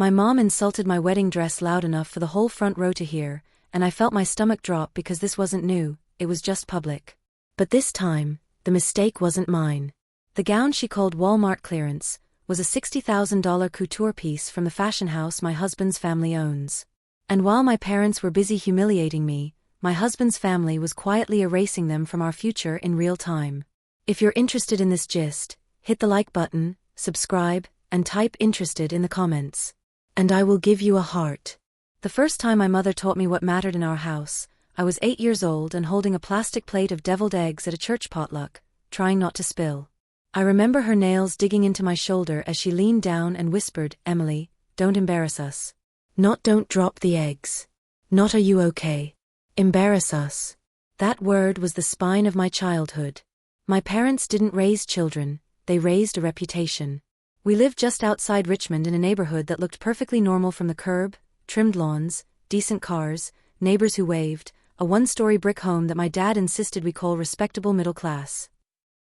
My mom insulted my wedding dress loud enough for the whole front row to hear, and I felt my stomach drop because this wasn't new, it was just public. But this time, the mistake wasn't mine. The gown she called Walmart clearance was a $60,000 couture piece from the fashion house my husband's family owns. And while my parents were busy humiliating me, my husband's family was quietly erasing them from our future in real time. If you're interested in this gist, hit the like button, subscribe, and type interested in the comments. And I will give you a heart. The first time my mother taught me what mattered in our house, I was 8 years old and holding a plastic plate of deviled eggs at a church potluck, trying not to spill. I remember her nails digging into my shoulder as she leaned down and whispered, "Emily, don't embarrass us. Not don't drop the eggs. Not are you okay? Embarrass us." That word was the spine of my childhood. My parents didn't raise children, they raised a reputation. We lived just outside Richmond in a neighborhood that looked perfectly normal from the curb, trimmed lawns, decent cars, neighbors who waved, a one-story brick home that my dad insisted we call respectable middle class.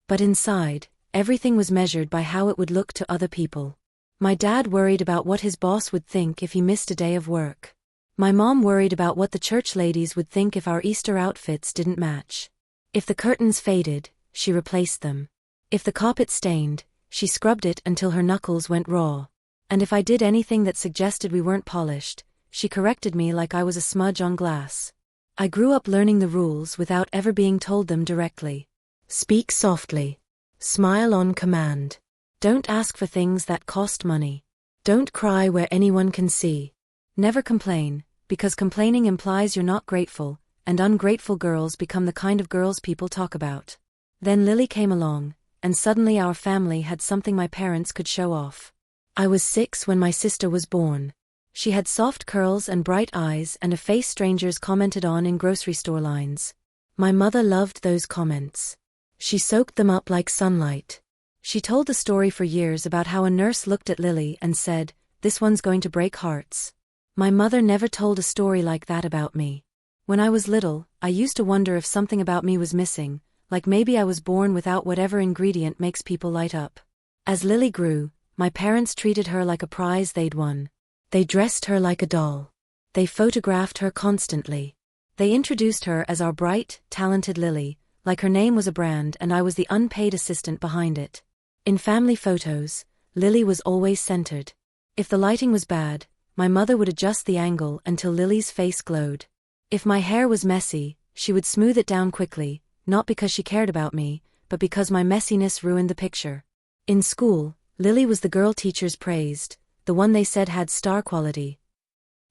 But inside, everything was measured by how it would look to other people. My dad worried about what his boss would think if he missed a day of work. My mom worried about what the church ladies would think if our Easter outfits didn't match. If the curtains faded, she replaced them. If the carpet stained, she scrubbed it until her knuckles went raw. And if I did anything that suggested we weren't polished, she corrected me like I was a smudge on glass. I grew up learning the rules without ever being told them directly. Speak softly. Smile on command. Don't ask for things that cost money. Don't cry where anyone can see. Never complain, because complaining implies you're not grateful, and ungrateful girls become the kind of girls people talk about. Then Lily came along, and suddenly our family had something my parents could show off. I was 6 when my sister was born. She had soft curls and bright eyes and a face strangers commented on in grocery store lines. My mother loved those comments. She soaked them up like sunlight. She told the story for years about how a nurse looked at Lily and said, "This one's going to break hearts." My mother never told a story like that about me. When I was little, I used to wonder if something about me was missing, like maybe I was born without whatever ingredient makes people light up. As Lily grew, my parents treated her like a prize they'd won. They dressed her like a doll. They photographed her constantly. They introduced her as our bright, talented Lily, like her name was a brand and I was the unpaid assistant behind it. In family photos, Lily was always centered. If the lighting was bad, my mother would adjust the angle until Lily's face glowed. If my hair was messy, she would smooth it down quickly, not because she cared about me, but because my messiness ruined the picture. In school, Lily was the girl teachers praised, the one they said had star quality.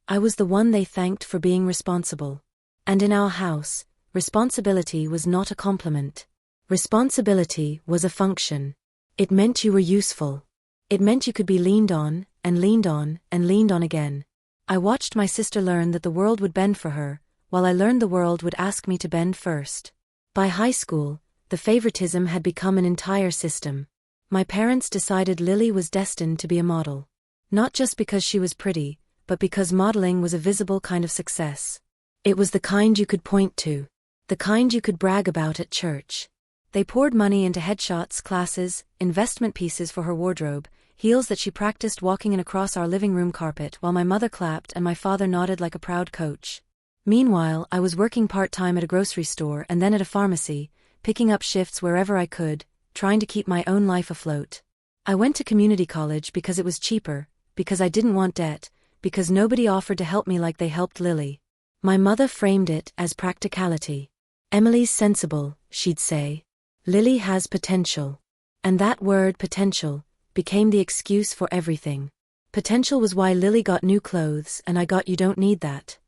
I was the one they thanked for being responsible. And in our house, responsibility was not a compliment. Responsibility was a function. It meant you were useful. It meant you could be leaned on, and leaned on, and leaned on again. I watched my sister learn that the world would bend for her, while I learned the world would ask me to bend first. By high school, the favoritism had become an entire system. My parents decided Lily was destined to be a model. Not just because she was pretty, but because modeling was a visible kind of success. It was the kind you could point to. The kind you could brag about at church. They poured money into headshots, classes, investment pieces for her wardrobe, heels that she practiced walking in across our living room carpet while my mother clapped and my father nodded like a proud coach. Meanwhile, I was working part-time at a grocery store and then at a pharmacy, picking up shifts wherever I could, trying to keep my own life afloat. I went to community college because it was cheaper, because I didn't want debt, because nobody offered to help me like they helped Lily. My mother framed it as practicality. Emily's sensible, she'd say. Lily has potential. And that word potential became the excuse for everything. Potential was why Lily got new clothes and I got you don't need that.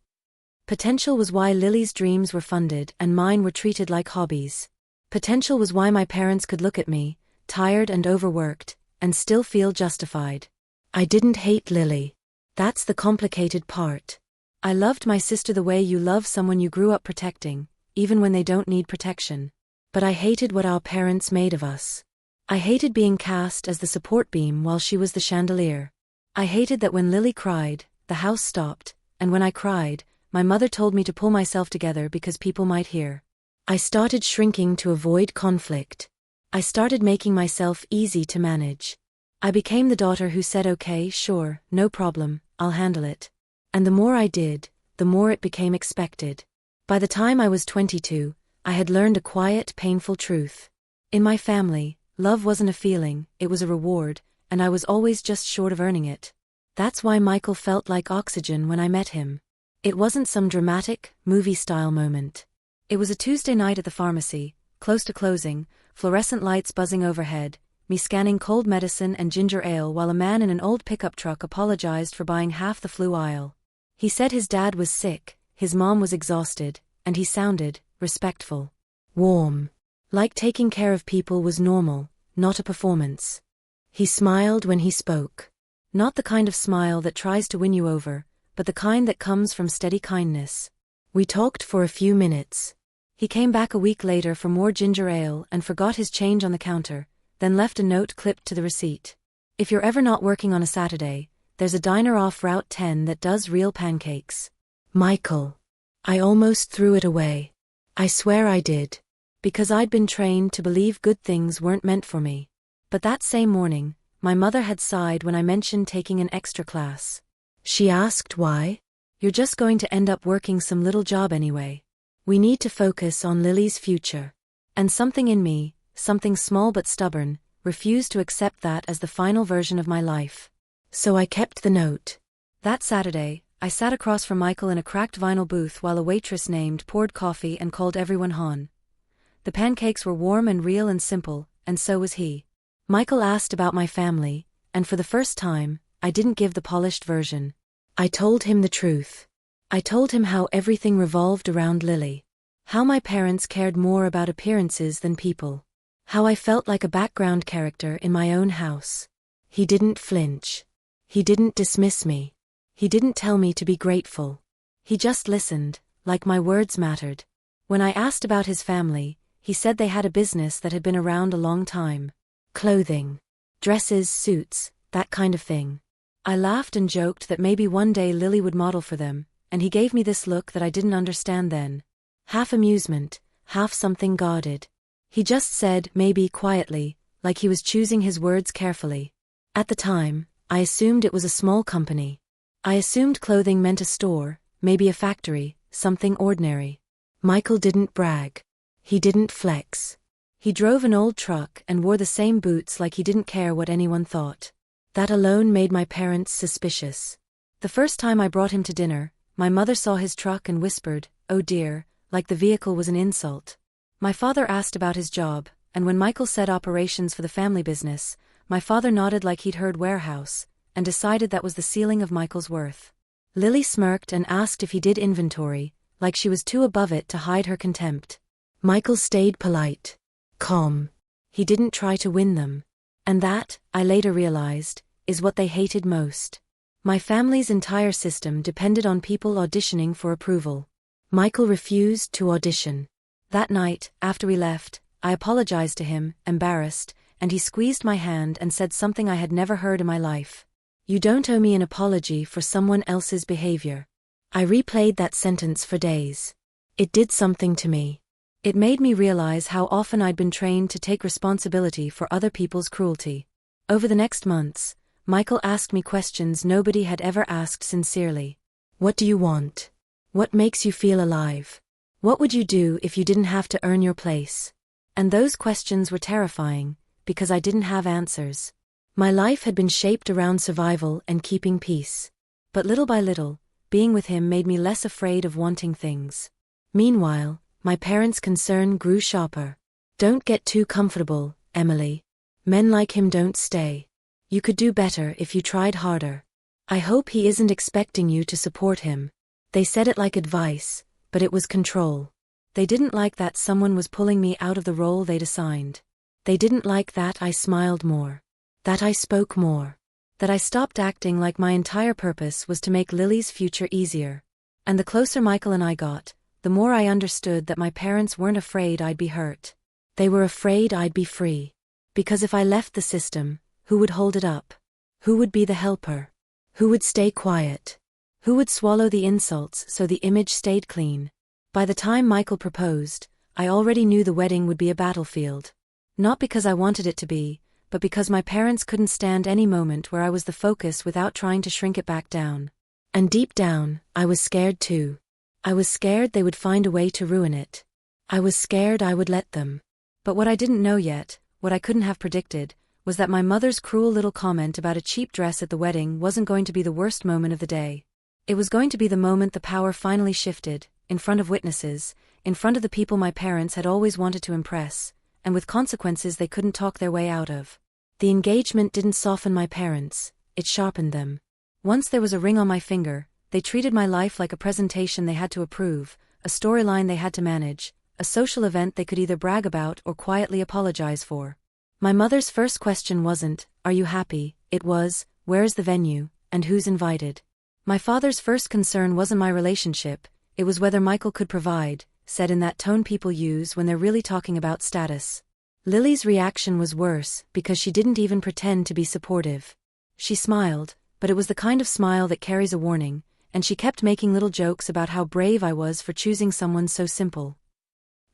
Potential was why Lily's dreams were funded and mine were treated like hobbies. Potential was why my parents could look at me, tired and overworked, and still feel justified. I didn't hate Lily. That's the complicated part. I loved my sister the way you love someone you grew up protecting, even when they don't need protection. But I hated what our parents made of us. I hated being cast as the support beam while she was the chandelier. I hated that when Lily cried, the house stopped, and when I cried, my mother told me to pull myself together because people might hear. I started shrinking to avoid conflict. I started making myself easy to manage. I became the daughter who said okay, sure, no problem, I'll handle it. And the more I did, the more it became expected. By the time I was 22, I had learned a quiet, painful truth. In my family, love wasn't a feeling, it was a reward, and I was always just short of earning it. That's why Michael felt like oxygen when I met him. It wasn't some dramatic, movie-style moment. It was a Tuesday night at the pharmacy, close to closing, fluorescent lights buzzing overhead, me scanning cold medicine and ginger ale while a man in an old pickup truck apologized for buying half the flu aisle. He said his dad was sick, his mom was exhausted, and he sounded respectful. Warm. Like taking care of people was normal, not a performance. He smiled when he spoke. Not the kind of smile that tries to win you over, but the kind that comes from steady kindness. We talked for a few minutes. He came back a week later for more ginger ale and forgot his change on the counter, then left a note clipped to the receipt. If you're ever not working on a Saturday, there's a diner off Route 10 that does real pancakes. Michael. I almost threw it away. I swear I did. Because I'd been trained to believe good things weren't meant for me. But that same morning, my mother had sighed when I mentioned taking an extra class. She asked why? You're just going to end up working some little job anyway. We need to focus on Lily's future. And something in me, something small but stubborn, refused to accept that as the final version of my life. So I kept the note. That Saturday, I sat across from Michael in a cracked vinyl booth while a waitress named poured coffee and called everyone hon. The pancakes were warm and real and simple, and so was he. Michael asked about my family, and for the first time, I didn't give the polished version. I told him the truth. I told him how everything revolved around Lily. How my parents cared more about appearances than people. How I felt like a background character in my own house. He didn't flinch. He didn't dismiss me. He didn't tell me to be grateful. He just listened, like my words mattered. When I asked about his family, he said they had a business that had been around a long time. Clothing. Dresses, suits, that kind of thing. I laughed and joked that maybe one day Lily would model for them, and he gave me this look that I didn't understand then. Half amusement, half something guarded. He just said maybe quietly, like he was choosing his words carefully. At the time, I assumed it was a small company. I assumed clothing meant a store, maybe a factory, something ordinary. Michael didn't brag. He didn't flex. He drove an old truck and wore the same boots like he didn't care what anyone thought. That alone made my parents suspicious. The first time I brought him to dinner, my mother saw his truck and whispered, "Oh dear," like the vehicle was an insult. My father asked about his job, and when Michael said operations for the family business, my father nodded like he'd heard warehouse, and decided that was the ceiling of Michael's worth. Lily smirked and asked if he did inventory, like she was too above it to hide her contempt. Michael stayed polite. Calm. He didn't try to win them. And that, I later realized, is what they hated most. My family's entire system depended on people auditioning for approval. Michael refused to audition. That night, after we left, I apologized to him, embarrassed, and he squeezed my hand and said something I had never heard in my life. "You don't owe me an apology for someone else's behavior." I replayed that sentence for days. It did something to me. It made me realize how often I'd been trained to take responsibility for other people's cruelty. Over the next months, Michael asked me questions nobody had ever asked sincerely. What do you want? What makes you feel alive? What would you do if you didn't have to earn your place? And those questions were terrifying, because I didn't have answers. My life had been shaped around survival and keeping peace. But little by little, being with him made me less afraid of wanting things. Meanwhile, my parents' concern grew sharper. "Don't get too comfortable, Emily. Men like him don't stay. You could do better if you tried harder. I hope he isn't expecting you to support him." They said it like advice, but it was control. They didn't like that someone was pulling me out of the role they'd assigned. They didn't like that I smiled more. That I spoke more. That I stopped acting like my entire purpose was to make Lily's future easier. And the closer Michael and I got, the more I understood that my parents weren't afraid I'd be hurt. They were afraid I'd be free. Because if I left the system, who would hold it up? Who would be the helper? Who would stay quiet? Who would swallow the insults so the image stayed clean? By the time Michael proposed, I already knew the wedding would be a battlefield. Not because I wanted it to be, but because my parents couldn't stand any moment where I was the focus without trying to shrink it back down. And deep down, I was scared too. I was scared they would find a way to ruin it. I was scared I would let them. But what I didn't know yet, what I couldn't have predicted, was that my mother's cruel little comment about a cheap dress at the wedding wasn't going to be the worst moment of the day. It was going to be the moment the power finally shifted, in front of witnesses, in front of the people my parents had always wanted to impress, and with consequences they couldn't talk their way out of. The engagement didn't soften my parents, it sharpened them. Once there was a ring on my finger, they treated my life like a presentation they had to approve, a storyline they had to manage, a social event they could either brag about or quietly apologize for. My mother's first question wasn't, "Are you happy?" It was, "Where is the venue, and who's invited?" My father's first concern wasn't my relationship, it was whether Michael could provide, said in that tone people use when they're really talking about status. Lily's reaction was worse, because she didn't even pretend to be supportive. She smiled, but it was the kind of smile that carries a warning, and she kept making little jokes about how brave I was for choosing someone so simple.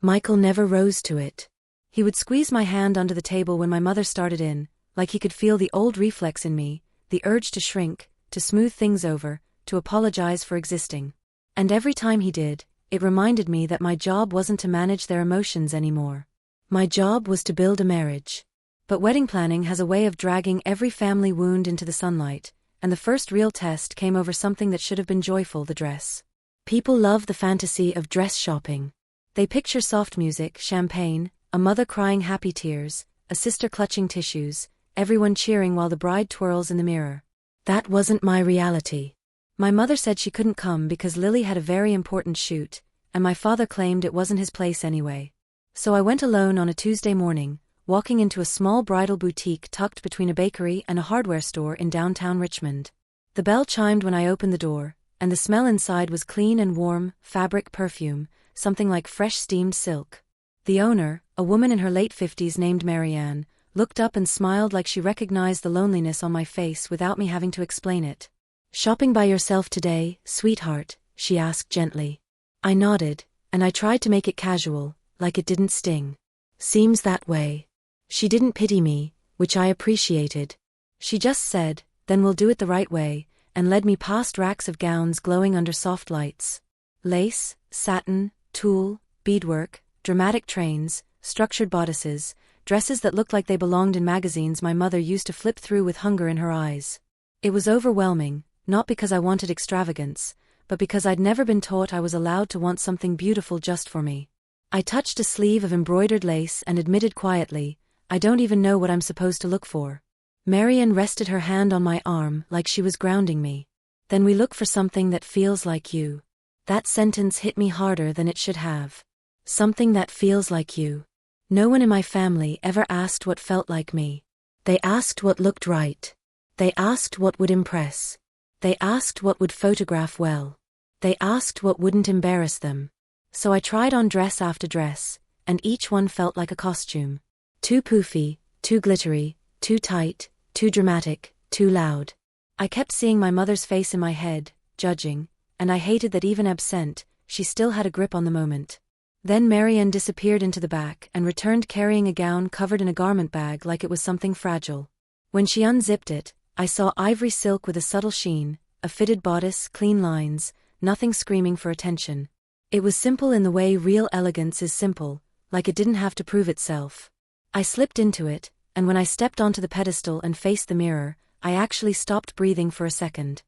Michael never rose to it. He would squeeze my hand under the table when my mother started in, like he could feel the old reflex in me, the urge to shrink, to smooth things over, to apologize for existing. And every time he did, it reminded me that my job wasn't to manage their emotions anymore. My job was to build a marriage. But wedding planning has a way of dragging every family wound into the sunlight, and the first real test came over something that should have been joyful: the dress. People love the fantasy of dress shopping. They picture soft music, champagne, a mother crying happy tears, a sister clutching tissues, everyone cheering while the bride twirls in the mirror. That wasn't my reality. My mother said she couldn't come because Lily had a very important shoot, and my father claimed it wasn't his place anyway. So I went alone on a Tuesday morning, walking into a small bridal boutique tucked between a bakery and a hardware store in downtown Richmond. The bell chimed when I opened the door, and the smell inside was clean and warm, fabric perfume, something like fresh steamed silk. The owner, a woman in her late 50s named Marianne, looked up and smiled like she recognized the loneliness on my face without me having to explain it. "Shopping by yourself today, sweetheart?" she asked gently. I nodded, and I tried to make it casual, like it didn't sting. "Seems that way." She didn't pity me, which I appreciated. She just said, "Then we'll do it the right way," and led me past racks of gowns glowing under soft lights. Lace, satin, tulle, beadwork, dramatic trains, structured bodices, dresses that looked like they belonged in magazines my mother used to flip through with hunger in her eyes. It was overwhelming, not because I wanted extravagance, but because I'd never been taught I was allowed to want something beautiful just for me. I touched a sleeve of embroidered lace and admitted quietly, "I don't even know what I'm supposed to look for." Marian rested her hand on my arm like she was grounding me. "Then we look for something that feels like you." That sentence hit me harder than it should have. Something that feels like you. No one in my family ever asked what felt like me. They asked what looked right. They asked what would impress. They asked what would photograph well. They asked what wouldn't embarrass them. So I tried on dress after dress, and each one felt like a costume. Too poofy, too glittery, too tight, too dramatic, too loud. I kept seeing my mother's face in my head, judging, and I hated that even absent, she still had a grip on the moment. Then Marianne disappeared into the back and returned carrying a gown covered in a garment bag like it was something fragile. When she unzipped it, I saw ivory silk with a subtle sheen, a fitted bodice, clean lines, nothing screaming for attention. It was simple in the way real elegance is simple, like it didn't have to prove itself. I slipped into it, and when I stepped onto the pedestal and faced the mirror, I actually stopped breathing for a second.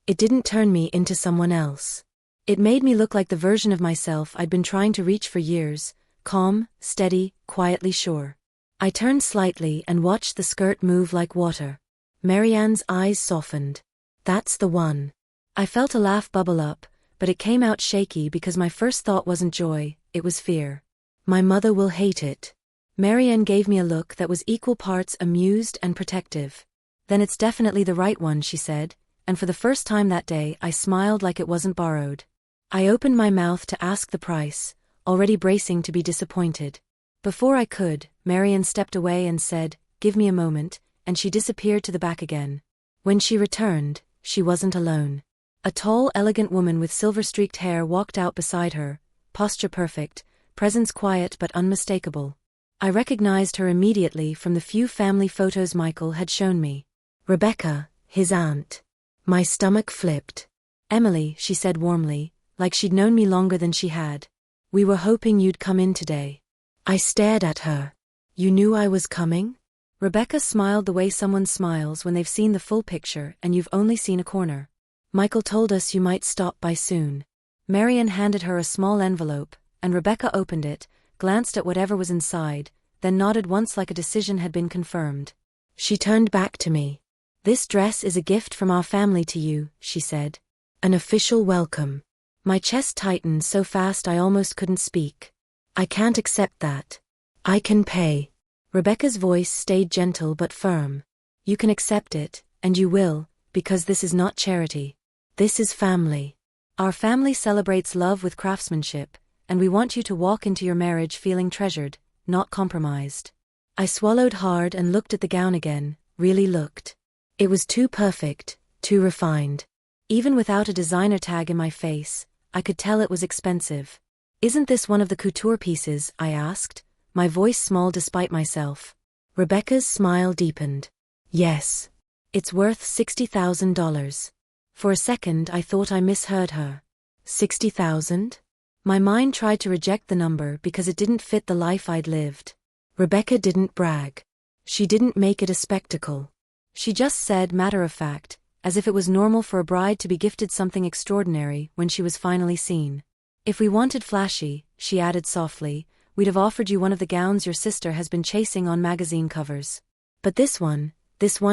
It didn't turn me into someone else. It made me look like the version of myself I'd been trying to reach for years, calm, steady, quietly sure. I turned slightly and watched the skirt move like water. Marianne's eyes softened. "That's the one." I felt a laugh bubble up, but it came out shaky because my first thought wasn't joy, it was fear. "My mother will hate it." Marianne gave me a look that was equal parts amused and protective. "Then it's definitely the right one," she said, and for the first time that day I smiled like it wasn't borrowed. I opened my mouth to ask the price, already bracing to be disappointed. Before I could, Marianne stepped away and said, "Give me a moment," and she disappeared to the back again. When she returned, she wasn't alone. A tall, elegant woman with silver-streaked hair walked out beside her, posture perfect, presence quiet but unmistakable. I recognized her immediately from the few family photos Michael had shown me. Rebecca, his aunt. My stomach flipped. Emily, she said warmly, like she'd known me longer than she had. We were hoping you'd come in today. I stared at her. You knew I was coming? Rebecca smiled the way someone smiles when they've seen the full picture and you've only seen a corner. Michael told us you might stop by soon. Marian handed her a small envelope, and Rebecca opened it, glanced at whatever was inside, then nodded once like a decision had been confirmed. She turned back to me. This dress is a gift from our family to you, she said. An official welcome. My chest tightened so fast I almost couldn't speak. I can't accept that. I can pay. Rebecca's voice stayed gentle but firm. You can accept it, and you will, because this is not charity. This is family. Our family celebrates love with craftsmanship, and we want you to walk into your marriage feeling treasured, not compromised. I swallowed hard and looked at the gown again, really looked. It was too perfect, too refined. Even without a designer tag in my face, I could tell it was expensive. Isn't this one of the couture pieces? I asked, my voice small despite myself. Rebecca's smile deepened. Yes. It's worth $60,000. For a second I thought I misheard her. 60,000? My mind tried to reject the number because it didn't fit the life I'd lived. Rebecca didn't brag. She didn't make it a spectacle. She just said matter of fact, as if it was normal for a bride to be gifted something extraordinary when she was finally seen. If we wanted flashy, she added softly, we'd have offered you one of the gowns your sister has been chasing on magazine covers. But this one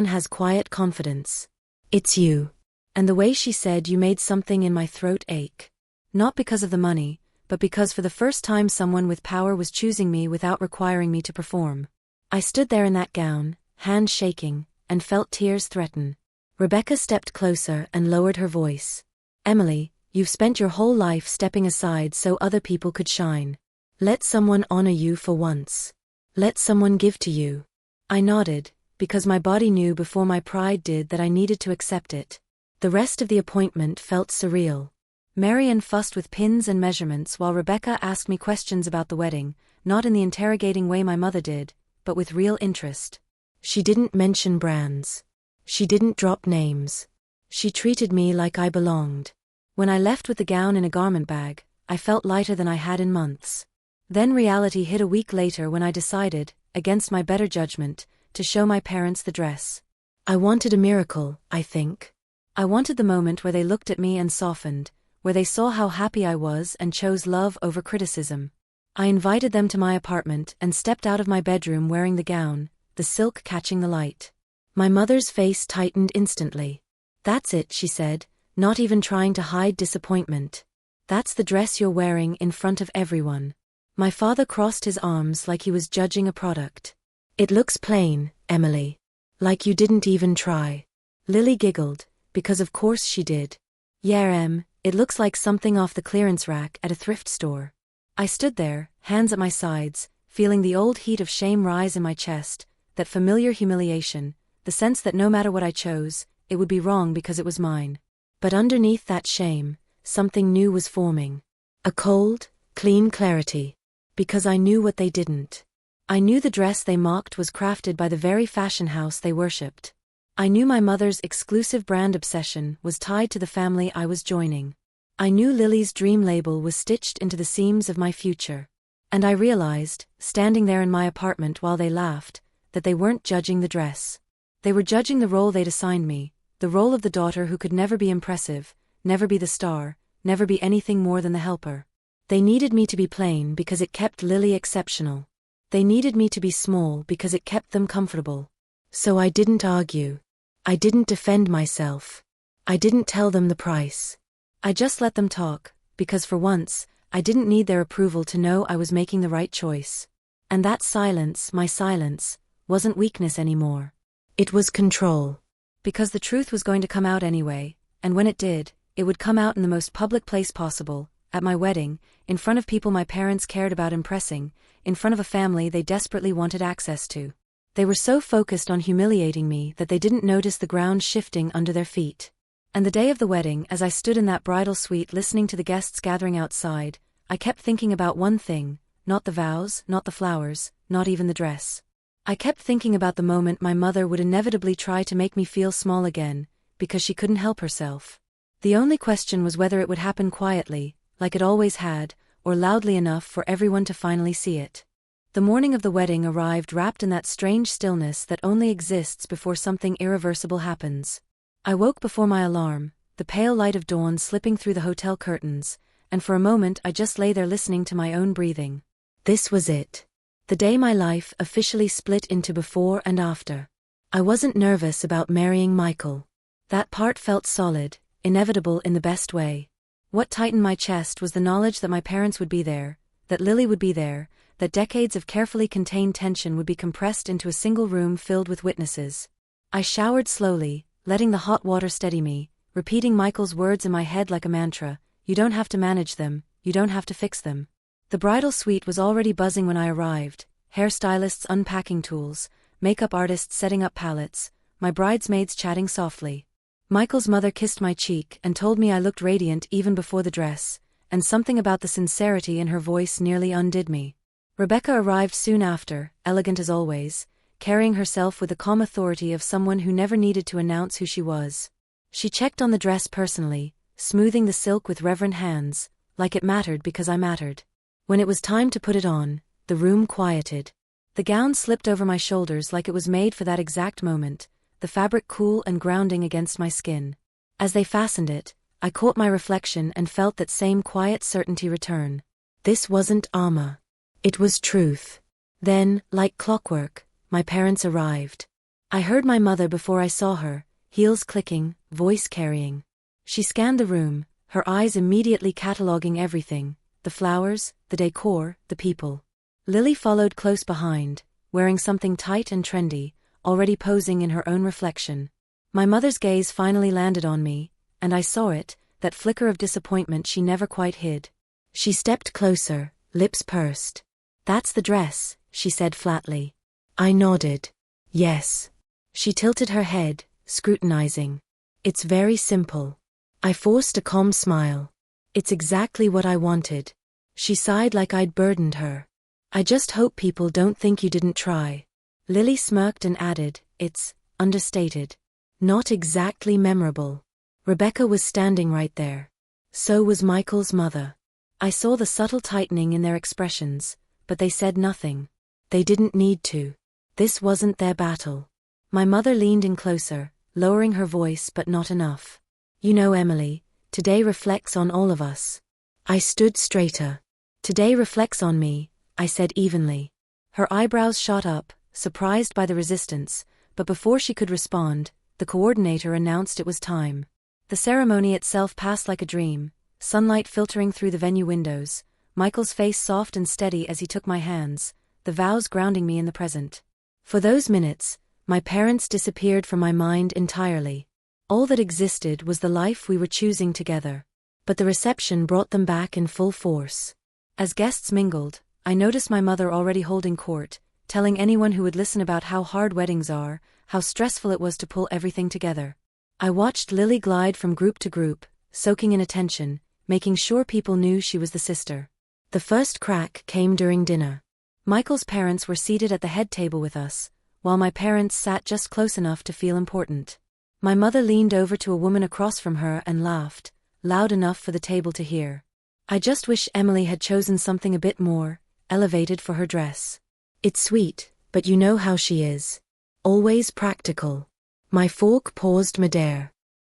has quiet confidence. It's you. And the way she said you made something in my throat ache. Not because of the money, but because for the first time someone with power was choosing me without requiring me to perform. I stood there in that gown, hands shaking, and felt tears threaten. Rebecca stepped closer and lowered her voice. Emily, you've spent your whole life stepping aside so other people could shine. Let someone honor you for once. Let someone give to you. I nodded, because my body knew before my pride did that I needed to accept it. The rest of the appointment felt surreal. Marian fussed with pins and measurements while Rebecca asked me questions about the wedding, not in the interrogating way my mother did, but with real interest. She didn't mention brands. She didn't drop names. She treated me like I belonged. When I left with the gown in a garment bag, I felt lighter than I had in months. Then reality hit a week later when I decided, against my better judgment, to show my parents the dress. I wanted a miracle, I think. I wanted the moment where they looked at me and softened, where they saw how happy I was and chose love over criticism. I invited them to my apartment and stepped out of my bedroom wearing the gown, the silk catching the light. My mother's face tightened instantly. That's it, she said, not even trying to hide disappointment. That's the dress you're wearing in front of everyone. My father crossed his arms like he was judging a product. It looks plain, Emily. Like you didn't even try. Lily giggled, because of course she did. Yeah, it looks like something off the clearance rack at a thrift store. I stood there, hands at my sides, feeling the old heat of shame rise in my chest, that familiar humiliation, the sense that no matter what I chose, it would be wrong because it was mine. But underneath that shame, something new was forming. A cold, clean clarity. Because I knew what they didn't. I knew the dress they mocked was crafted by the very fashion house they worshipped. I knew my mother's exclusive brand obsession was tied to the family I was joining. I knew Lily's dream label was stitched into the seams of my future. And I realized, standing there in my apartment while they laughed, that they weren't judging the dress. They were judging the role they'd assigned me, the role of the daughter who could never be impressive, never be the star, never be anything more than the helper. They needed me to be plain because it kept Lily exceptional. They needed me to be small because it kept them comfortable. So I didn't argue. I didn't defend myself. I didn't tell them the price. I just let them talk, because for once, I didn't need their approval to know I was making the right choice. And that silence, my silence, wasn't weakness anymore. It was control. Because the truth was going to come out anyway, and when it did, it would come out in the most public place possible, at my wedding, in front of people my parents cared about impressing, in front of a family they desperately wanted access to. They were so focused on humiliating me that they didn't notice the ground shifting under their feet. And the day of the wedding, as I stood in that bridal suite listening to the guests gathering outside, I kept thinking about one thing, not the vows, not the flowers, not even the dress. I kept thinking about the moment my mother would inevitably try to make me feel small again, because she couldn't help herself. The only question was whether it would happen quietly, like it always had, or loudly enough for everyone to finally see it. The morning of the wedding arrived wrapped in that strange stillness that only exists before something irreversible happens. I woke before my alarm, the pale light of dawn slipping through the hotel curtains, and for a moment I just lay there listening to my own breathing. This was it. The day my life officially split into before and after. I wasn't nervous about marrying Michael. That part felt solid, inevitable in the best way. What tightened my chest was the knowledge that my parents would be there, that Lily would be there, that decades of carefully contained tension would be compressed into a single room filled with witnesses. I showered slowly, letting the hot water steady me, repeating Michael's words in my head like a mantra: "You don't have to manage them, you don't have to fix them." The bridal suite was already buzzing when I arrived, hairstylists unpacking tools, makeup artists setting up palettes, my bridesmaids chatting softly. Michael's mother kissed my cheek and told me I looked radiant even before the dress, and something about the sincerity in her voice nearly undid me. Rebecca arrived soon after, elegant as always, carrying herself with the calm authority of someone who never needed to announce who she was. She checked on the dress personally, smoothing the silk with reverent hands, like it mattered because I mattered. When it was time to put it on, the room quieted. The gown slipped over my shoulders like it was made for that exact moment, the fabric cool and grounding against my skin. As they fastened it, I caught my reflection and felt that same quiet certainty return. This wasn't armor. It was truth. Then, like clockwork, my parents arrived. I heard my mother before I saw her, heels clicking, voice carrying. She scanned the room, her eyes immediately cataloging everything: the flowers, the decor, the people. Lily followed close behind, wearing something tight and trendy, already posing in her own reflection. My mother's gaze finally landed on me, and I saw it, that flicker of disappointment she never quite hid. She stepped closer, lips pursed. "That's the dress," she said flatly. I nodded. Yes. She tilted her head, scrutinizing. "It's very simple." I forced a calm smile. "It's exactly what I wanted." She sighed like I'd burdened her. "I just hope people don't think you didn't try." Lily smirked and added, "It's understated. Not exactly memorable." Rebecca was standing right there. So was Michael's mother. I saw the subtle tightening in their expressions, but they said nothing. They didn't need to. This wasn't their battle. My mother leaned in closer, lowering her voice but not enough. "You know, Emily, today reflects on all of us." I stood straighter. "Today reflects on me," I said evenly. Her eyebrows shot up, surprised by the resistance, but before she could respond, the coordinator announced it was time. The ceremony itself passed like a dream, sunlight filtering through the venue windows, Michael's face soft and steady as he took my hands, the vows grounding me in the present. For those minutes, my parents disappeared from my mind entirely. All that existed was the life we were choosing together. But the reception brought them back in full force. As guests mingled, I noticed my mother already holding court, telling anyone who would listen about how hard weddings are, how stressful it was to pull everything together. I watched Lily glide from group to group, soaking in attention, making sure people knew she was the sister. The first crack came during dinner. Michael's parents were seated at the head table with us, while my parents sat just close enough to feel important. My mother leaned over to a woman across from her and laughed, loud enough for the table to hear. "I just wish Emily had chosen something a bit more elevated for her dress. It's sweet, but you know how she is. Always practical." My fork paused midair.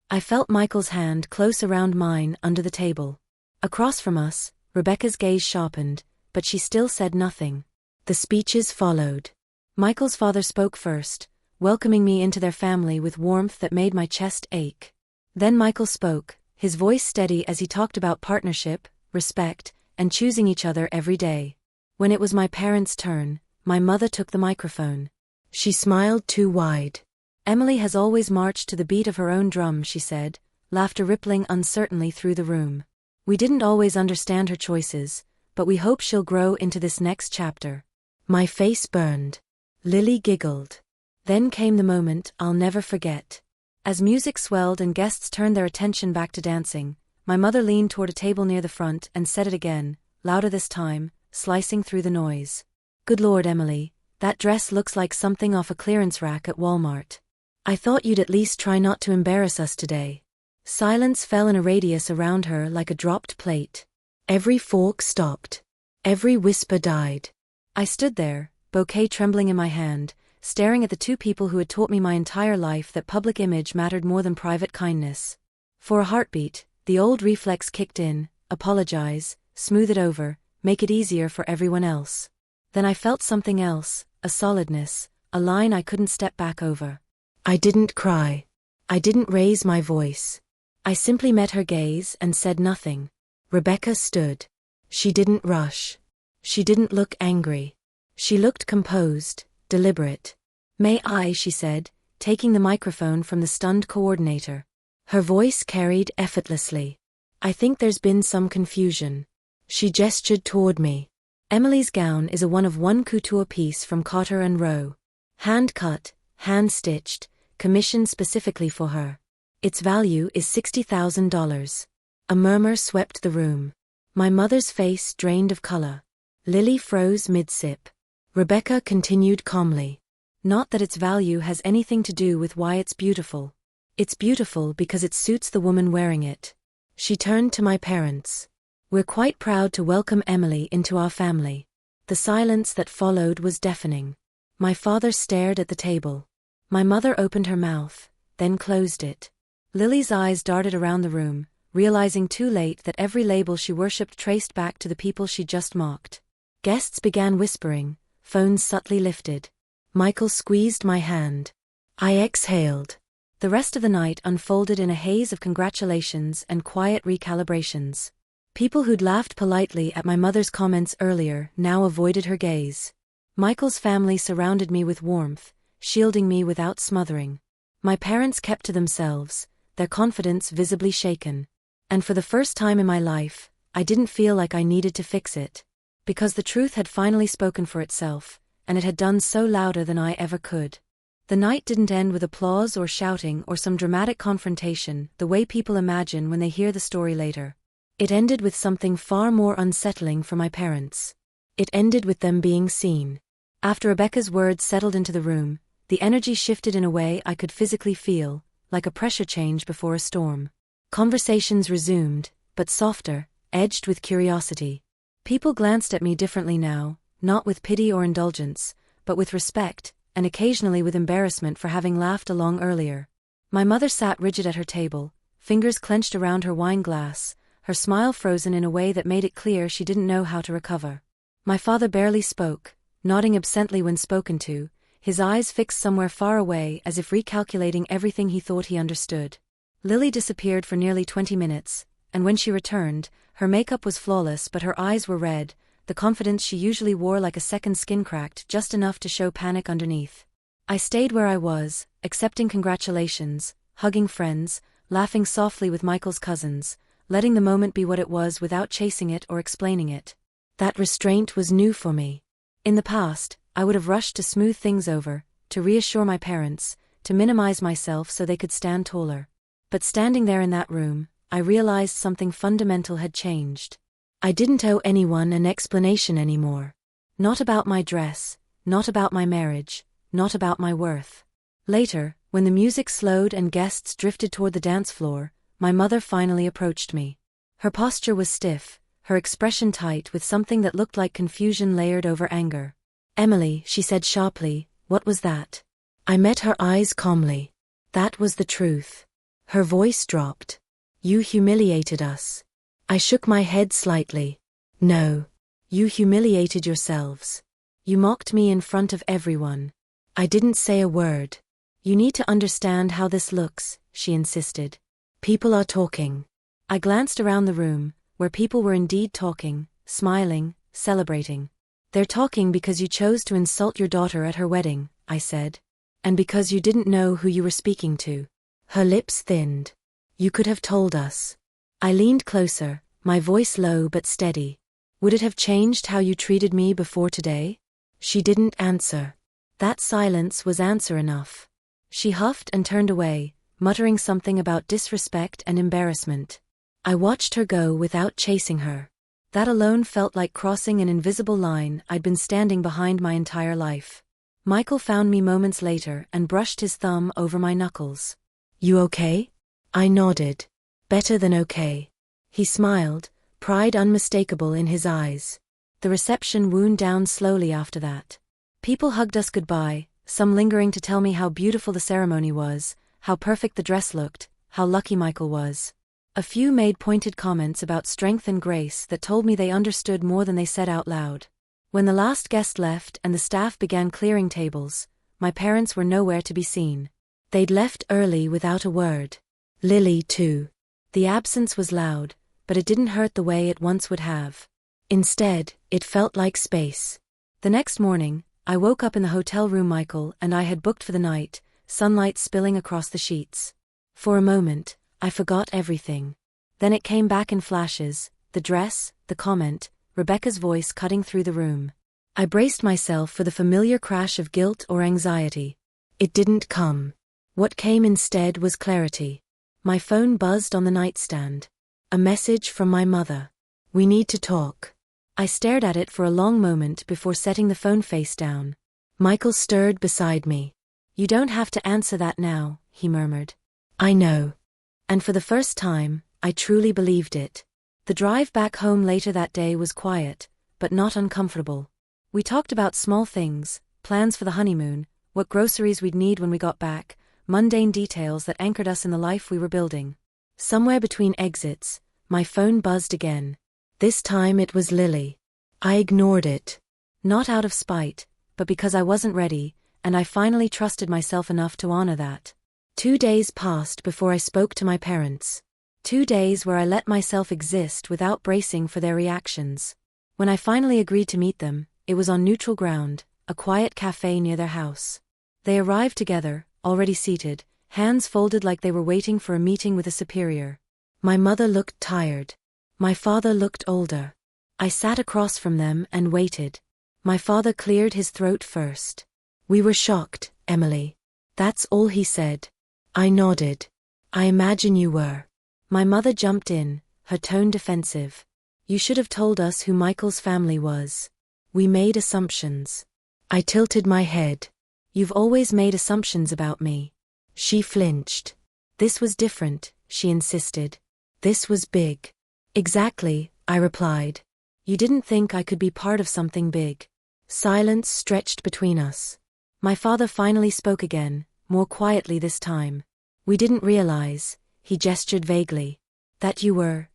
I felt Michael's hand close around mine under the table. Across from us, Rebecca's gaze sharpened, but she still said nothing. The speeches followed. Michael's father spoke first, welcoming me into their family with warmth that made my chest ache. Then Michael spoke, his voice steady as he talked about partnership, respect, and choosing each other every day. When it was my parents' turn, my mother took the microphone. She smiled too wide. "Emily has always marched to the beat of her own drum," she said, laughter rippling uncertainly through the room. "We didn't always understand her choices, but we hope she'll grow into this next chapter." My face burned. Lily giggled. Then came the moment I'll never forget. As music swelled and guests turned their attention back to dancing, my mother leaned toward a table near the front and said it again, louder this time, slicing through the noise. "Good Lord, Emily, that dress looks like something off a clearance rack at Walmart. I thought you'd at least try not to embarrass us today." Silence fell in a radius around her like a dropped plate. Every fork stopped. Every whisper died. I stood there, bouquet trembling in my hand, staring at the two people who had taught me my entire life that public image mattered more than private kindness. For a heartbeat, the old reflex kicked in: apologize, smooth it over, make it easier for everyone else. Then I felt something else, a solidness, a line I couldn't step back over. I didn't cry. I didn't raise my voice. I simply met her gaze and said nothing. Rebecca stood. She didn't rush. She didn't look angry. She looked composed, deliberate. "May I?" she said, taking the microphone from the stunned coordinator. Her voice carried effortlessly. "I think there's been some confusion." She gestured toward me. Emily's gown is a one-of-one couture piece from Cotter & Rowe. Hand-cut, hand-stitched, commissioned specifically for her. Its value is $60,000. A murmur swept the room. My mother's face drained of color. Lily froze mid-sip. Rebecca continued calmly. "Not that its value has anything to do with why it's beautiful. It's beautiful because it suits the woman wearing it." She turned to my parents. "We're quite proud to welcome Emily into our family." The silence that followed was deafening. My father stared at the table. My mother opened her mouth, then closed it. Lily's eyes darted around the room, realizing too late that every label she worshipped traced back to the people she'd just mocked. Guests began whispering, phones subtly lifted. Michael squeezed my hand. I exhaled. The rest of the night unfolded in a haze of congratulations and quiet recalibrations. People who'd laughed politely at my mother's comments earlier now avoided her gaze. Michael's family surrounded me with warmth, shielding me without smothering. My parents kept to themselves, their confidence visibly shaken. And for the first time in my life, I didn't feel like I needed to fix it. Because the truth had finally spoken for itself, and it had done so louder than I ever could. The night didn't end with applause or shouting or some dramatic confrontation, the way people imagine when they hear the story later. It ended with something far more unsettling for my parents. It ended with them being seen. After Rebecca's words settled into the room, the energy shifted in a way I could physically feel, like a pressure change before a storm. Conversations resumed, but softer, edged with curiosity. People glanced at me differently now, not with pity or indulgence, but with respect, and occasionally with embarrassment for having laughed along earlier. My mother sat rigid at her table, fingers clenched around her wine glass, her smile frozen in a way that made it clear she didn't know how to recover. My father barely spoke, nodding absently when spoken to, his eyes fixed somewhere far away as if recalculating everything he thought he understood. Lily disappeared for nearly 20 minutes, and when she returned, her makeup was flawless but her eyes were red, the confidence she usually wore like a second skin cracked just enough to show panic underneath. I stayed where I was, accepting congratulations, hugging friends, laughing softly with Michael's cousins, letting the moment be what it was without chasing it or explaining it. That restraint was new for me. In the past, I would have rushed to smooth things over, to reassure my parents, to minimize myself so they could stand taller. But standing there in that room, I realized something fundamental had changed. I didn't owe anyone an explanation anymore. Not about my dress, not about my marriage, not about my worth. Later, when the music slowed and guests drifted toward the dance floor, my mother finally approached me. Her posture was stiff, her expression tight with something that looked like confusion layered over anger. "Emily," she said sharply, "what was that?" I met her eyes calmly. That was the truth. Her voice dropped. "You humiliated us." I shook my head slightly. "No. You humiliated yourselves. You mocked me in front of everyone." I didn't say a word. "You need to understand how this looks," she insisted. "People are talking." I glanced around the room, where people were indeed talking, smiling, celebrating. "They're talking because you chose to insult your daughter at her wedding," I said. "And because you didn't know who you were speaking to." Her lips thinned. "You could have told us." I leaned closer, my voice low but steady. "Would it have changed how you treated me before today?" She didn't answer. That silence was answer enough. She huffed and turned away, muttering something about disrespect and embarrassment. I watched her go without chasing her. That alone felt like crossing an invisible line I'd been standing behind my entire life. Michael found me moments later and brushed his thumb over my knuckles. "You okay?" I nodded. "Better than okay." He smiled, pride unmistakable in his eyes. The reception wound down slowly after that. People hugged us goodbye, some lingering to tell me how beautiful the ceremony was, how perfect the dress looked, how lucky Michael was. A few made pointed comments about strength and grace that told me they understood more than they said out loud. When the last guest left and the staff began clearing tables, my parents were nowhere to be seen. They'd left early without a word. Lily, too. The absence was loud, but it didn't hurt the way it once would have. Instead, it felt like space. The next morning, I woke up in the hotel room Michael and I had booked for the night, sunlight spilling across the sheets. For a moment, I forgot everything. Then it came back in flashes, the dress, the comment, Rebecca's voice cutting through the room. I braced myself for the familiar crash of guilt or anxiety. It didn't come. What came instead was clarity. My phone buzzed on the nightstand. A message from my mother. "We need to talk." I stared at it for a long moment before setting the phone face down. Michael stirred beside me. "You don't have to answer that now," he murmured. "I know." And for the first time, I truly believed it. The drive back home later that day was quiet, but not uncomfortable. We talked about small things, plans for the honeymoon, what groceries we'd need when we got back, mundane details that anchored us in the life we were building. Somewhere between exits, my phone buzzed again. This time it was Lily. I ignored it. Not out of spite, but because I wasn't ready, and I finally trusted myself enough to honor that. 2 days passed before I spoke to my parents. 2 days where I let myself exist without bracing for their reactions. When I finally agreed to meet them, it was on neutral ground, a quiet cafe near their house. They arrived together, already seated, hands folded like they were waiting for a meeting with a superior. My mother looked tired. My father looked older. I sat across from them and waited. My father cleared his throat first. "We were shocked, Emily." That's all he said. I nodded. "I imagine you were." My mother jumped in, her tone defensive. "You should have told us who Michael's family was. We made assumptions." I tilted my head. "You've always made assumptions about me." She flinched. "This was different," she insisted. "This was big." "Exactly," I replied. "You didn't think I could be part of something big." Silence stretched between us. My father finally spoke again, more quietly this time. "We didn't realize," he gestured vaguely, "that your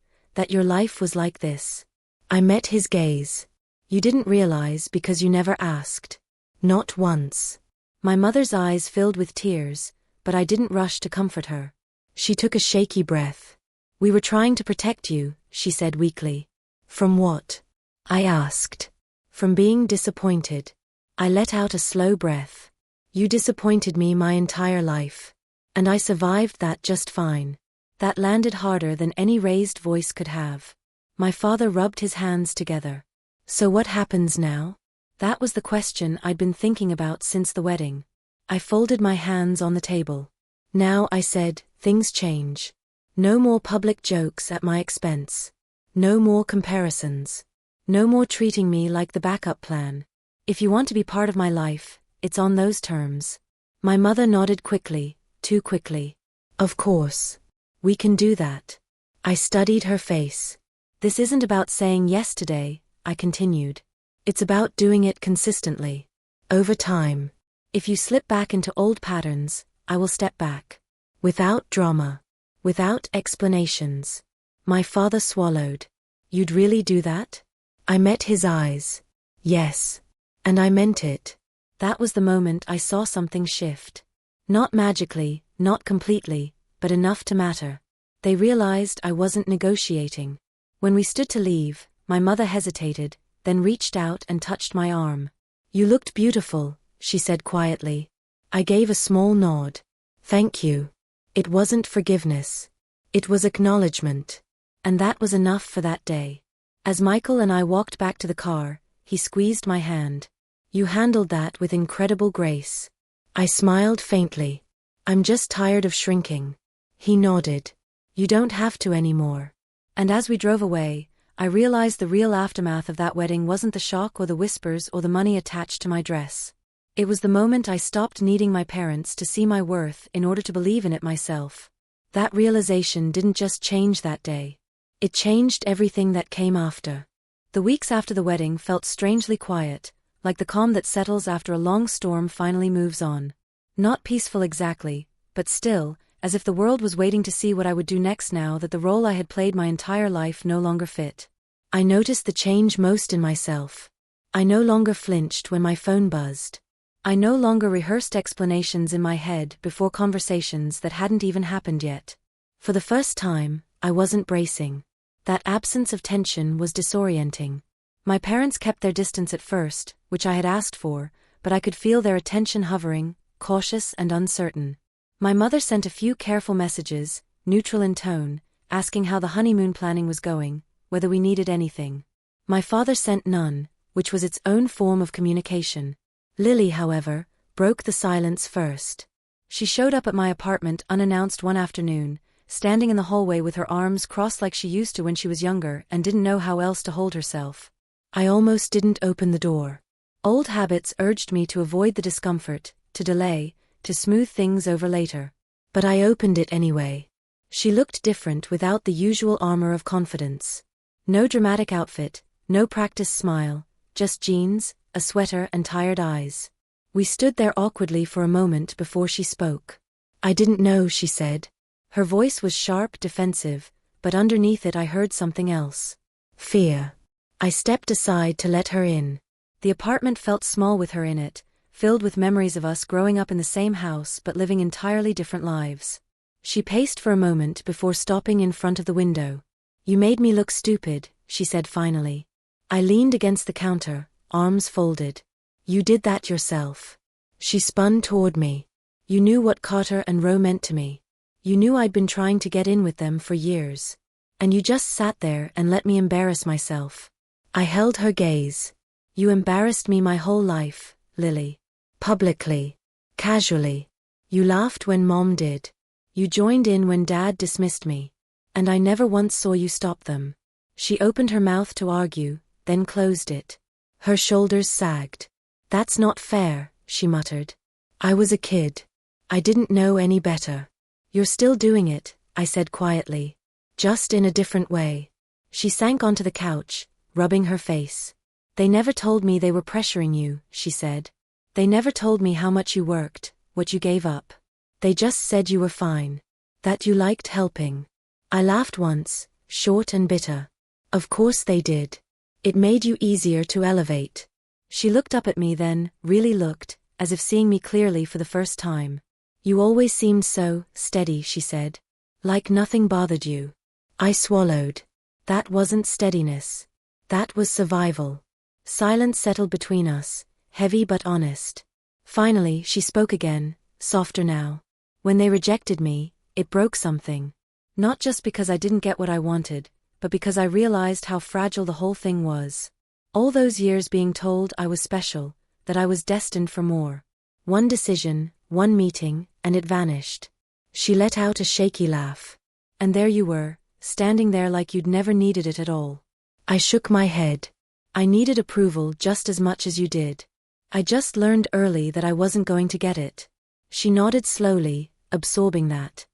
life was like this." I met his gaze. "You didn't realize because you never asked." "Not once." My mother's eyes filled with tears, but I didn't rush to comfort her. She took a shaky breath. "We were trying to protect you," she said weakly. "From what?" I asked. "From being disappointed." I let out a slow breath. "You disappointed me my entire life. And I survived that just fine." That landed harder than any raised voice could have. My father rubbed his hands together. "So what happens now?" That was the question I'd been thinking about since the wedding. I folded my hands on the table. "Now," I said, "things change. No more public jokes at my expense. No more comparisons. No more treating me like the backup plan. If you want to be part of my life, it's on those terms." My mother nodded quickly, too quickly. "Of course. We can do that." I studied her face. "This isn't about saying yes today," I continued. "It's about doing it consistently. Over time. If you slip back into old patterns, I will step back. Without drama. Without explanations." My father swallowed. "You'd really do that?" I met his eyes. "Yes. And I meant it." That was the moment I saw something shift. Not magically, not completely, but enough to matter. They realized I wasn't negotiating. When we stood to leave, my mother hesitated, then reached out and touched my arm. "You looked beautiful," she said quietly. I gave a small nod. "Thank you." It wasn't forgiveness. It was acknowledgement. And that was enough for that day. As Michael and I walked back to the car, he squeezed my hand. "You handled that with incredible grace." I smiled faintly. "I'm just tired of shrinking." He nodded. "You don't have to anymore." And as we drove away, I realized the real aftermath of that wedding wasn't the shock or the whispers or the money attached to my dress. It was the moment I stopped needing my parents to see my worth in order to believe in it myself. That realization didn't just change that day. It changed everything that came after. The weeks after the wedding felt strangely quiet, like the calm that settles after a long storm finally moves on. Not peaceful exactly, but still, as if the world was waiting to see what I would do next now that the role I had played my entire life no longer fit. I noticed the change most in myself. I no longer flinched when my phone buzzed. I no longer rehearsed explanations in my head before conversations that hadn't even happened yet. For the first time, I wasn't bracing. That absence of tension was disorienting. My parents kept their distance at first, which I had asked for, but I could feel their attention hovering, cautious and uncertain. My mother sent a few careful messages, neutral in tone, asking how the honeymoon planning was going, whether we needed anything. My father sent none, which was its own form of communication. Lily, however, broke the silence first. She showed up at my apartment unannounced one afternoon, standing in the hallway with her arms crossed like she used to when she was younger and didn't know how else to hold herself. I almost didn't open the door. Old habits urged me to avoid the discomfort, to delay, to smooth things over later. But I opened it anyway. She looked different without the usual armor of confidence. No dramatic outfit, no practiced smile, just jeans, a sweater and tired eyes. We stood there awkwardly for a moment before she spoke. "I didn't know," she said. Her voice was sharp, defensive, but underneath it I heard something else. Fear. I stepped aside to let her in. The apartment felt small with her in it, filled with memories of us growing up in the same house but living entirely different lives. She paced for a moment before stopping in front of the window. "You made me look stupid," she said finally. I leaned against the counter, arms folded. "You did that yourself." She spun toward me. "You knew what Carter and Roe meant to me. You knew I'd been trying to get in with them for years. And you just sat there and let me embarrass myself." I held her gaze. "You embarrassed me my whole life, Lily. Publicly. Casually. You laughed when Mom did. You joined in when Dad dismissed me. And I never once saw you stop them." She opened her mouth to argue, then closed it. Her shoulders sagged. "That's not fair," she muttered. "I was a kid. I didn't know any better." "You're still doing it," I said quietly. "Just in a different way." She sank onto the couch, rubbing her face. "They never told me they were pressuring you," she said. "They never told me how much you worked, what you gave up. They just said you were fine. That you liked helping." I laughed once, short and bitter. "Of course they did. It made you easier to elevate." She looked up at me then, really looked, as if seeing me clearly for the first time. "You always seemed so steady," she said. "Like nothing bothered you." I swallowed. That wasn't steadiness. That was survival. Silence settled between us, heavy but honest. Finally, she spoke again, softer now. "When they rejected me, it broke something. Not just because I didn't get what I wanted, but because I realized how fragile the whole thing was. All those years being told I was special, that I was destined for more. One decision, one meeting, and it vanished." She let out a shaky laugh. "And there you were, standing there like you'd never needed it at all." I shook my head. "I needed approval just as much as you did. I just learned early that I wasn't going to get it." She nodded slowly, absorbing that.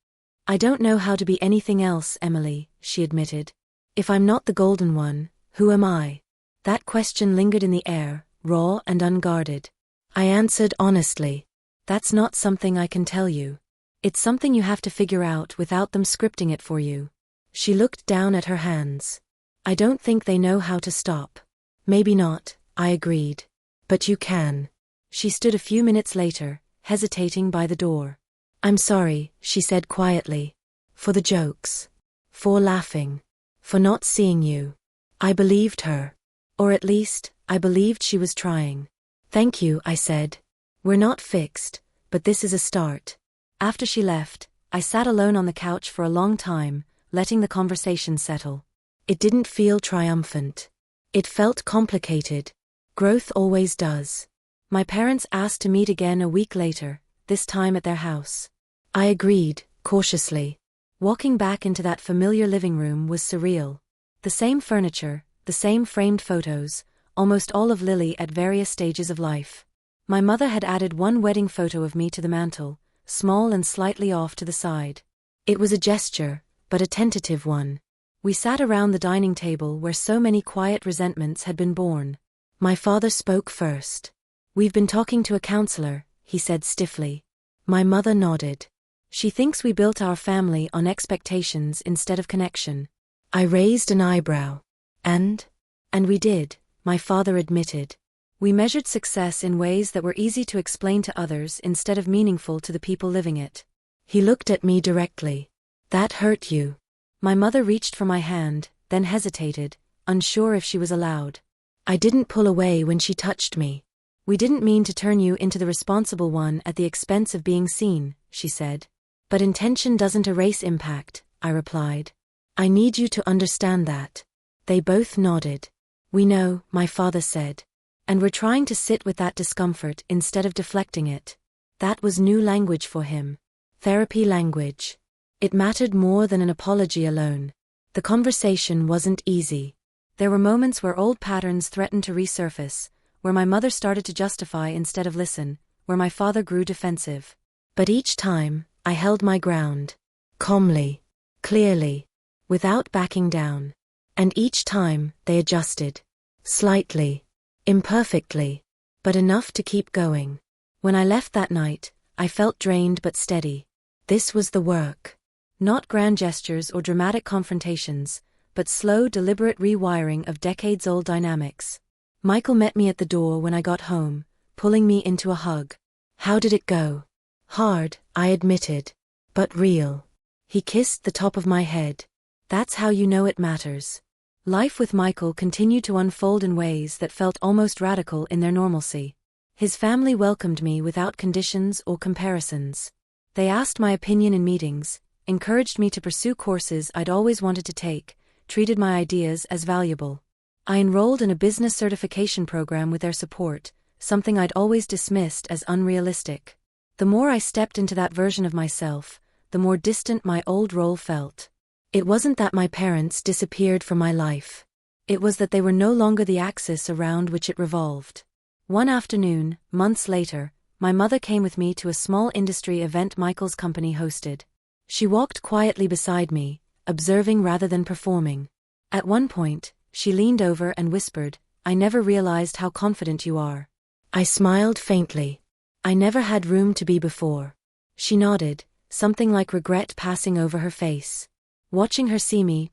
"I don't know how to be anything else, Emily," she admitted. "If I'm not the golden one, who am I?" That question lingered in the air, raw and unguarded. I answered honestly. "That's not something I can tell you. It's something you have to figure out without them scripting it for you." She looked down at her hands. "I don't think they know how to stop." "Maybe not," I agreed. "But you can." She stood a few minutes later, hesitating by the door. "I'm sorry," she said quietly. "For the jokes. For laughing. For not seeing you." I believed her. Or at least, I believed she was trying. "Thank you," I said. "We're not fixed, but this is a start." After she left, I sat alone on the couch for a long time, letting the conversation settle. It didn't feel triumphant. It felt complicated. Growth always does. My parents asked to meet again a week later, this time at their house. I agreed, cautiously. Walking back into that familiar living room was surreal. The same furniture, the same framed photos, almost all of Lily at various stages of life. My mother had added one wedding photo of me to the mantel, small and slightly off to the side. It was a gesture, but a tentative one. We sat around the dining table where so many quiet resentments had been born. My father spoke first. "We've been talking to a counselor," he said stiffly. My mother nodded. "She thinks we built our family on expectations instead of connection." I raised an eyebrow. And we did, my father admitted. We measured success in ways that were easy to explain to others instead of meaningful to the people living it. He looked at me directly. "That hurt you?" My mother reached for my hand, then hesitated, unsure if she was allowed. I didn't pull away when she touched me. "We didn't mean to turn you into the responsible one at the expense of being seen," she said. "But intention doesn't erase impact," I replied. "I need you to understand that." They both nodded. "We know," my father said. "And we're trying to sit with that discomfort instead of deflecting it." That was new language for him. Therapy language. It mattered more than an apology alone. The conversation wasn't easy. There were moments where old patterns threatened to resurface, where my mother started to justify instead of listen, where my father grew defensive. But each time, I held my ground. Calmly. Clearly. Without backing down. And each time, they adjusted. Slightly. Imperfectly. But enough to keep going. When I left that night, I felt drained but steady. This was the work. Not grand gestures or dramatic confrontations, but slow, deliberate rewiring of decades-old dynamics. Michael met me at the door when I got home, pulling me into a hug. "How did it go?" "Hard," I admitted. "But real." He kissed the top of my head. "That's how you know it matters." Life with Michael continued to unfold in ways that felt almost radical in their normalcy. His family welcomed me without conditions or comparisons. They asked my opinion in meetings, encouraged me to pursue courses I'd always wanted to take, treated my ideas as valuable. I enrolled in a business certification program with their support, something I'd always dismissed as unrealistic. The more I stepped into that version of myself, the more distant my old role felt. It wasn't that my parents disappeared from my life. It was that they were no longer the axis around which it revolved. One afternoon, months later, my mother came with me to a small industry event Michael's company hosted. She walked quietly beside me, observing rather than performing. At one point, she leaned over and whispered, "I never realized how confident you are." I smiled faintly. "I never had room to be before." She nodded, something like regret passing over her face. Watching her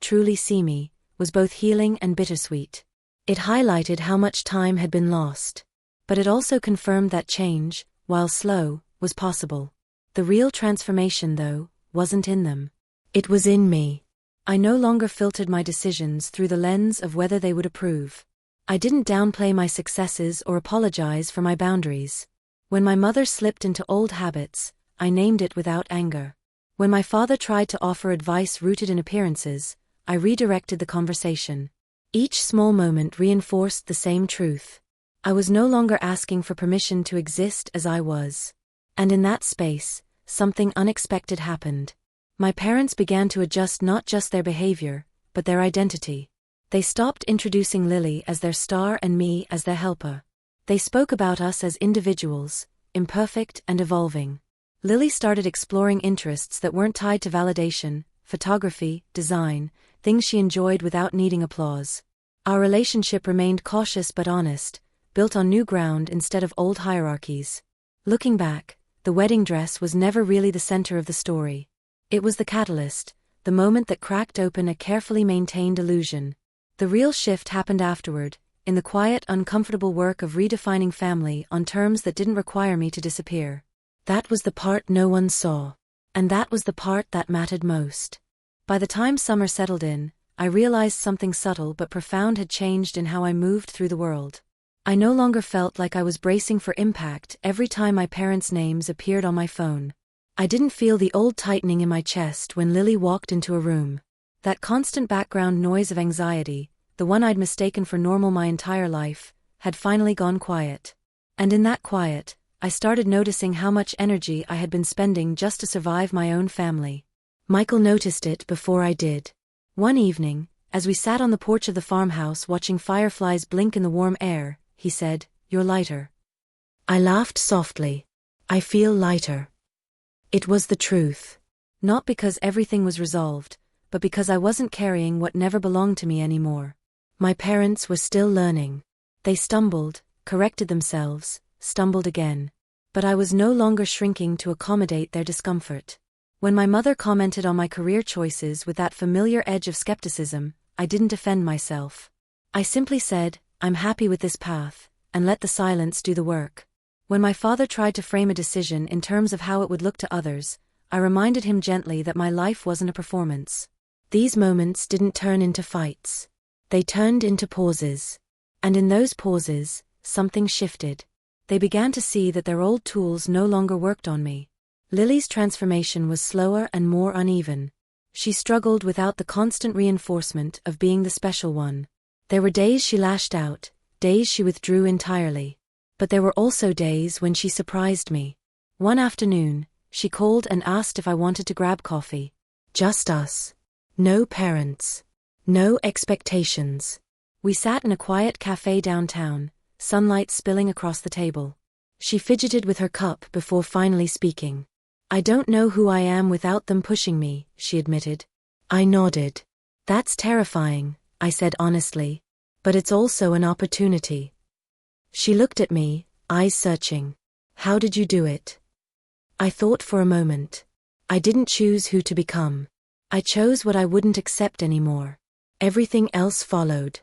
truly see me, was both healing and bittersweet. It highlighted how much time had been lost. But it also confirmed that change, while slow, was possible. The real transformation, though, wasn't in them. It was in me. I no longer filtered my decisions through the lens of whether they would approve. I didn't downplay my successes or apologize for my boundaries. When my mother slipped into old habits, I named it without anger. When my father tried to offer advice rooted in appearances, I redirected the conversation. Each small moment reinforced the same truth. I was no longer asking for permission to exist as I was. And in that space, something unexpected happened. My parents began to adjust not just their behavior, but their identity. They stopped introducing Lily as their star and me as their helper. They spoke about us as individuals, imperfect and evolving. Lily started exploring interests that weren't tied to validation, photography, design, things she enjoyed without needing applause. Our relationship remained cautious but honest, built on new ground instead of old hierarchies. Looking back, the wedding dress was never really the center of the story. It was the catalyst, the moment that cracked open a carefully maintained illusion. The real shift happened afterward, in the quiet, uncomfortable work of redefining family on terms that didn't require me to disappear. That was the part no one saw. And that was the part that mattered most. By the time summer settled in, I realized something subtle but profound had changed in how I moved through the world. I no longer felt like I was bracing for impact every time my parents' names appeared on my phone. I didn't feel the old tightening in my chest when Lily walked into a room. That constant background noise of anxiety, the one I'd mistaken for normal my entire life, had finally gone quiet. And in that quiet, I started noticing how much energy I had been spending just to survive my own family. Michael noticed it before I did. One evening, As we sat on the porch of the farmhouse watching fireflies blink in the warm air, he said, "You're lighter." I laughed softly. "I feel lighter." It was the truth. Not because everything was resolved, but because I wasn't carrying what never belonged to me anymore. My parents were still learning. They stumbled, corrected themselves, stumbled again. But I was no longer shrinking to accommodate their discomfort. When my mother commented on my career choices with that familiar edge of skepticism, I didn't defend myself. I simply said, "I'm happy with this path," and let the silence do the work. When my father tried to frame a decision in terms of how it would look to others, I reminded him gently that my life wasn't a performance. These moments didn't turn into fights. They turned into pauses. And in those pauses, something shifted. They began to see that their old tools no longer worked on me. Lily's transformation was slower and more uneven. She struggled without the constant reinforcement of being the special one. There were days she lashed out, days she withdrew entirely. But there were also days when she surprised me. One afternoon, she called and asked if I wanted to grab coffee. Just us. No parents. No expectations. We sat in a quiet cafe downtown, sunlight spilling across the table. She fidgeted with her cup before finally speaking. "I don't know who I am without them pushing me," she admitted. I nodded. "That's terrifying," I said honestly. "But it's also an opportunity." She looked at me, eyes searching. "How did you do it?" I thought for a moment. I didn't choose who to become. I chose what I wouldn't accept anymore. Everything else followed.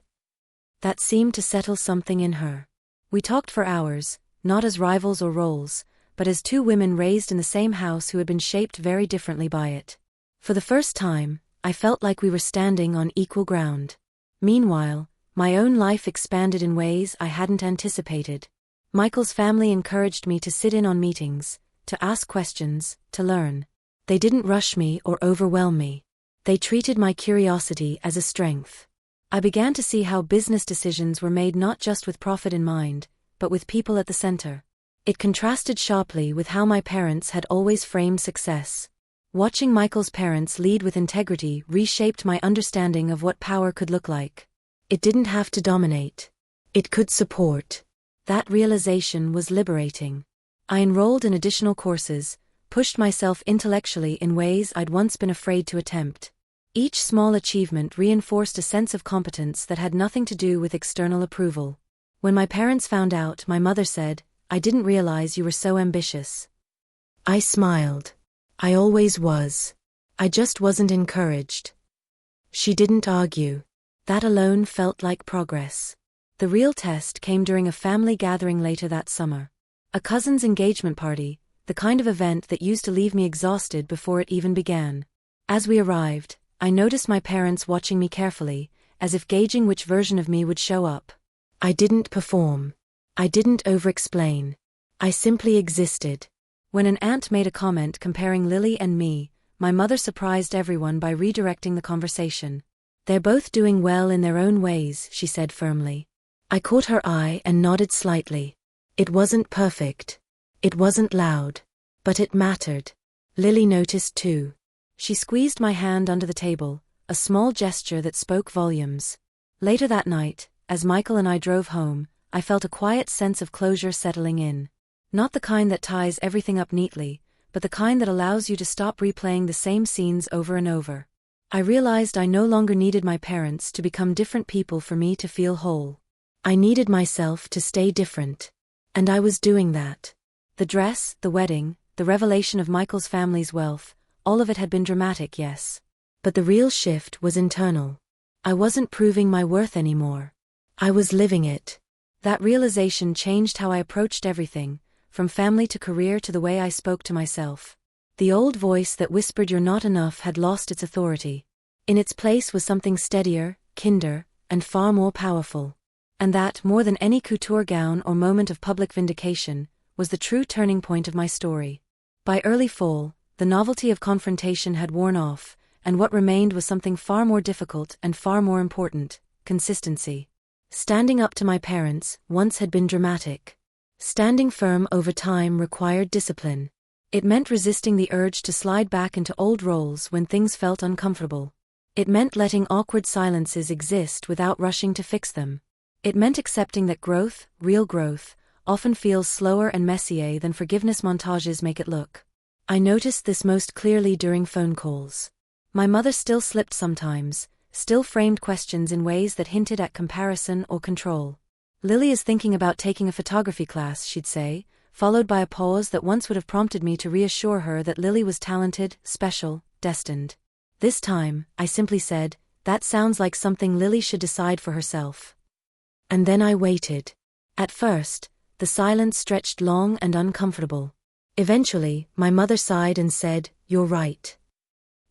That seemed to settle something in her. We talked for hours, not as rivals or roles, but as two women raised in the same house who had been shaped very differently by it. For the first time, I felt like we were standing on equal ground. Meanwhile, my own life expanded in ways I hadn't anticipated. Michael's family encouraged me to sit in on meetings, to ask questions, to learn. They didn't rush me or overwhelm me. They treated my curiosity as a strength. I began to see how business decisions were made not just with profit in mind, but with people at the center. It contrasted sharply with how my parents had always framed success. Watching Michael's parents lead with integrity reshaped my understanding of what power could look like. It didn't have to dominate. It could support. That realization was liberating. I enrolled in additional courses, pushed myself intellectually in ways I'd once been afraid to attempt. Each small achievement reinforced a sense of competence that had nothing to do with external approval. When my parents found out, my mother said, "I didn't realize you were so ambitious." I smiled. I always was. I just wasn't encouraged. She didn't argue. That alone felt like progress. The real test came during a family gathering later that summer. A cousin's engagement party, the kind of event that used to leave me exhausted before it even began. As we arrived, I noticed my parents watching me carefully, as if gauging which version of me would show up. I didn't perform. I didn't over-explain. I simply existed. When an aunt made a comment comparing Lily and me, my mother surprised everyone by redirecting the conversation. "They're both doing well in their own ways," she said firmly. I caught her eye and nodded slightly. It wasn't perfect. It wasn't loud. But it mattered. Lily noticed too. She squeezed my hand under the table, a small gesture that spoke volumes. Later that night, as Michael and I drove home, I felt a quiet sense of closure settling in. Not the kind that ties everything up neatly, but the kind that allows you to stop replaying the same scenes over and over. I realized I no longer needed my parents to become different people for me to feel whole. I needed myself to stay different. And I was doing that. The dress, the wedding, the revelation of Michael's family's wealth, all of it had been dramatic, yes. But the real shift was internal. I wasn't proving my worth anymore. I was living it. That realization changed how I approached everything, from family to career to the way I spoke to myself. The old voice that whispered "you're not enough" had lost its authority. In its place was something steadier, kinder, and far more powerful. And that, more than any couture gown or moment of public vindication, was the true turning point of my story. By early fall, the novelty of confrontation had worn off, and what remained was something far more difficult and far more important: consistency. Standing up to my parents once had been dramatic. Standing firm over time required discipline. It meant resisting the urge to slide back into old roles when things felt uncomfortable. It meant letting awkward silences exist without rushing to fix them. It meant accepting that growth, real growth, often feels slower and messier than forgiveness montages make it look. I noticed this most clearly during phone calls. My mother still slipped sometimes, still framed questions in ways that hinted at comparison or control. Lily is thinking about taking a photography class, she'd say, followed by a pause that once would have prompted me to reassure her that Lily was talented, special, destined. This time, I simply said, that sounds like something Lily should decide for herself. And then I waited. At first, the silence stretched long and uncomfortable. Eventually, my mother sighed and said, "You're right."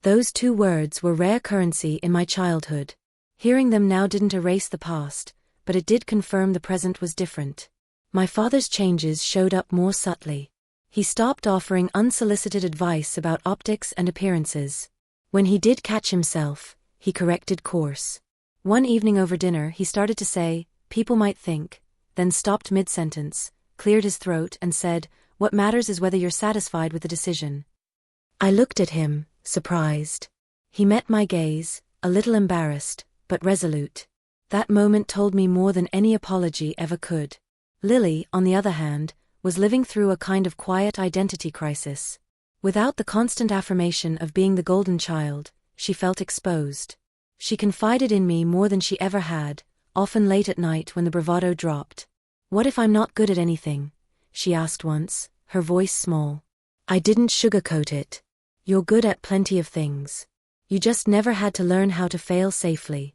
Those two words were rare currency in my childhood. Hearing them now didn't erase the past, but it did confirm the present was different. My father's changes showed up more subtly. He stopped offering unsolicited advice about optics and appearances. When he did catch himself, he corrected course. One evening over dinner he started to say, "People might think," then stopped mid-sentence, cleared his throat and said, "What matters is whether you're satisfied with the decision." I looked at him, surprised. He met my gaze, a little embarrassed, but resolute. That moment told me more than any apology ever could. Lily, on the other hand, was living through a kind of quiet identity crisis. Without the constant affirmation of being the golden child, she felt exposed. She confided in me more than she ever had, often late at night when the bravado dropped. "What if I'm not good at anything?" she asked once, her voice small. I didn't sugarcoat it. "You're good at plenty of things. You just never had to learn how to fail safely."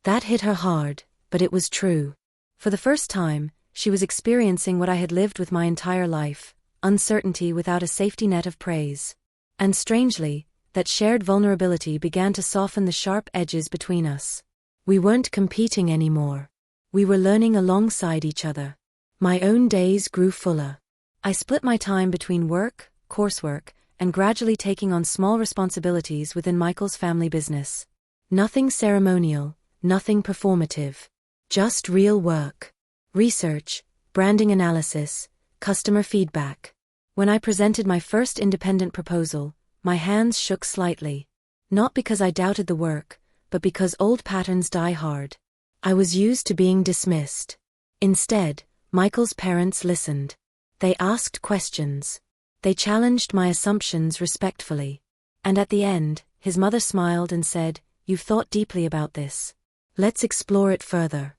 That hit her hard, but it was true. For the first time, she was experiencing what I had lived with my entire life, uncertainty without a safety net of praise. And strangely, that shared vulnerability began to soften the sharp edges between us. We weren't competing anymore. We were learning alongside each other. My own days grew fuller. I split my time between work, coursework, and gradually taking on small responsibilities within Michael's family business. Nothing ceremonial, nothing performative. Just real work. Research, branding analysis, customer feedback. When I presented my first independent proposal, my hands shook slightly. Not because I doubted the work, but because old patterns die hard. I was used to being dismissed. Instead, Michael's parents listened. They asked questions. They challenged my assumptions respectfully. And at the end, his mother smiled and said, "You've thought deeply about this. Let's explore it further."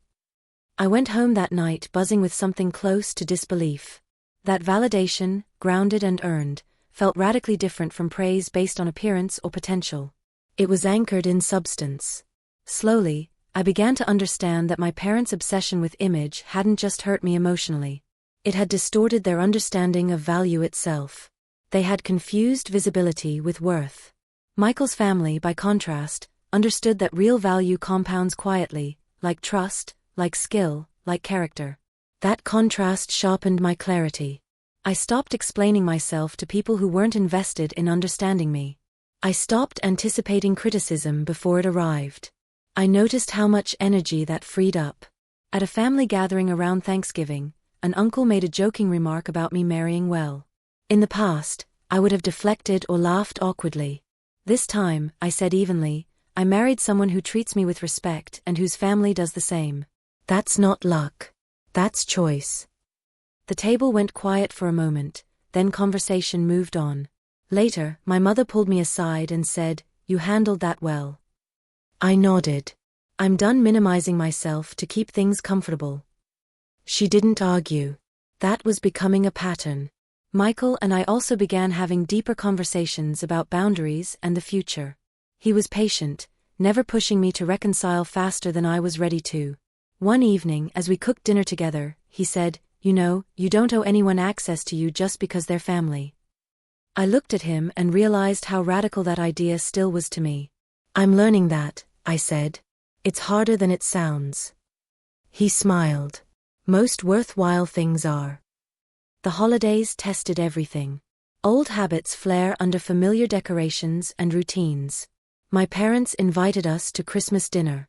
I went home that night buzzing with something close to disbelief. That validation, grounded and earned, felt radically different from praise based on appearance or potential. It was anchored in substance. Slowly, I began to understand that my parents' obsession with image hadn't just hurt me emotionally. It had distorted their understanding of value itself. They had confused visibility with worth. Michael's family, by contrast, understood that real value compounds quietly, like trust, like skill, like character. That contrast sharpened my clarity. I stopped explaining myself to people who weren't invested in understanding me. I stopped anticipating criticism before it arrived. I noticed how much energy that freed up. At a family gathering around Thanksgiving, an uncle made a joking remark about me marrying well. In the past, I would have deflected or laughed awkwardly. This time, I said evenly, "I married someone who treats me with respect and whose family does the same. That's not luck. That's choice." The table went quiet for a moment, then conversation moved on. Later, my mother pulled me aside and said, "You handled that well." I nodded. "I'm done minimizing myself to keep things comfortable." She didn't argue. That was becoming a pattern. Michael and I also began having deeper conversations about boundaries and the future. He was patient, never pushing me to reconcile faster than I was ready to. One evening, as we cooked dinner together, he said, "You know, you don't owe anyone access to you just because they're family." I looked at him and realized how radical that idea still was to me. "I'm learning that," I said. "It's harder than it sounds." He smiled. "Most worthwhile things are." The holidays tested everything. Old habits flare under familiar decorations and routines. My parents invited us to Christmas dinner.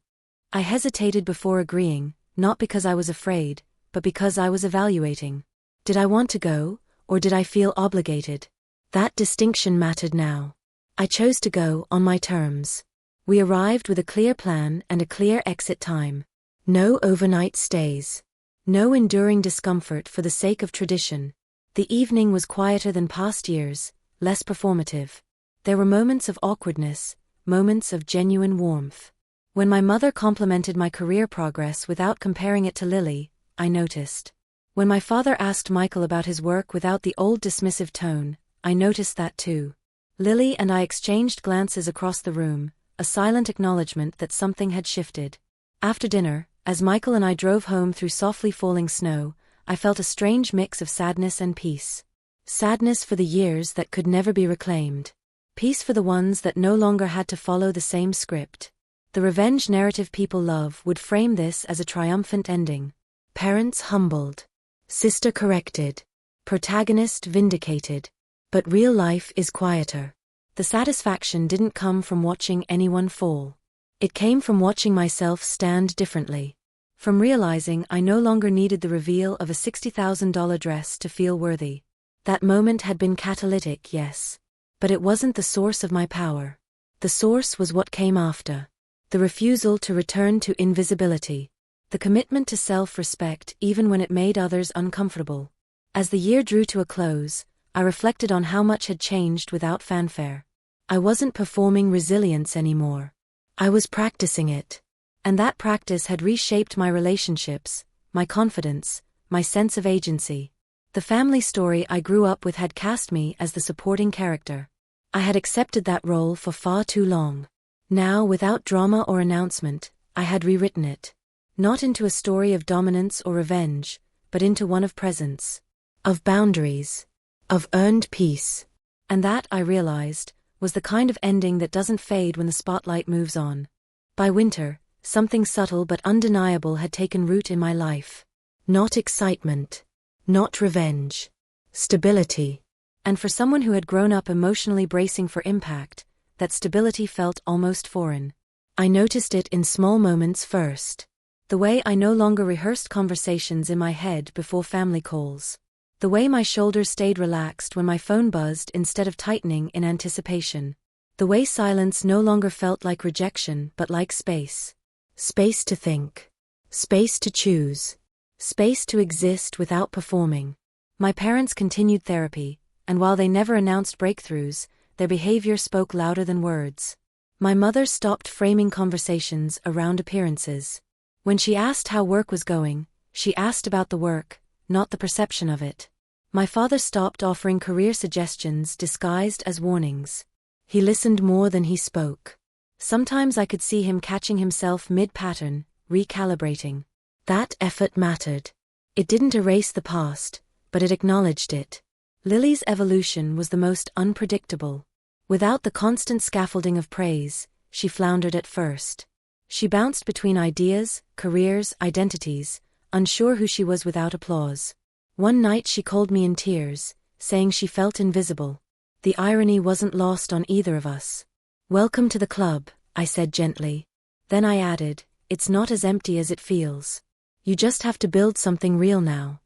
I hesitated before agreeing, not because I was afraid, but because I was evaluating. Did I want to go, or did I feel obligated? That distinction mattered now. I chose to go on my terms. We arrived with a clear plan and a clear exit time. No overnight stays. No enduring discomfort for the sake of tradition. The evening was quieter than past years, less performative. There were moments of awkwardness, moments of genuine warmth. When my mother complimented my career progress without comparing it to Lily, I noticed. When my father asked Michael about his work without the old dismissive tone, I noticed that too. Lily and I exchanged glances across the room, a silent acknowledgement that something had shifted. After dinner, as Michael and I drove home through softly falling snow, I felt a strange mix of sadness and peace. Sadness for the years that could never be reclaimed. Peace for the ones that no longer had to follow the same script. The revenge narrative people love would frame this as a triumphant ending. Parents humbled. Sister corrected. Protagonist vindicated. But real life is quieter. The satisfaction didn't come from watching anyone fall. It came from watching myself stand differently. From realizing I no longer needed the reveal of a $60,000 dress to feel worthy. That moment had been catalytic, yes. But it wasn't the source of my power. The source was what came after. The refusal to return to invisibility. The commitment to self-respect even when it made others uncomfortable. As the year drew to a close, I reflected on how much had changed without fanfare. I wasn't performing resilience anymore. I was practicing it. And that practice had reshaped my relationships, my confidence, my sense of agency. The family story I grew up with had cast me as the supporting character. I had accepted that role for far too long. Now, without drama or announcement, I had rewritten it. Not into a story of dominance or revenge, but into one of presence. Of boundaries. Of earned peace. And that, I realized, was the kind of ending that doesn't fade when the spotlight moves on. By winter, something subtle but undeniable had taken root in my life. Not excitement. Not revenge. Stability. And for someone who had grown up emotionally bracing for impact, that stability felt almost foreign. I noticed it in small moments first. The way I no longer rehearsed conversations in my head before family calls. The way my shoulders stayed relaxed when my phone buzzed instead of tightening in anticipation. The way silence no longer felt like rejection but like space. Space to think. Space to choose. Space to exist without performing. My parents continued therapy, and while they never announced breakthroughs, their behavior spoke louder than words. My mother stopped framing conversations around appearances. When she asked how work was going, she asked about the work, not the perception of it. My father stopped offering career suggestions disguised as warnings. He listened more than he spoke. Sometimes I could see him catching himself mid-pattern, recalibrating. That effort mattered. It didn't erase the past, but it acknowledged it. Lily's evolution was the most unpredictable. Without the constant scaffolding of praise, she floundered at first. She bounced between ideas, careers, identities, unsure who she was without applause. One night she called me in tears, saying she felt invisible. The irony wasn't lost on either of us. "Welcome to the club," I said gently. Then I added, "It's not as empty as it feels. You just have to build something real now."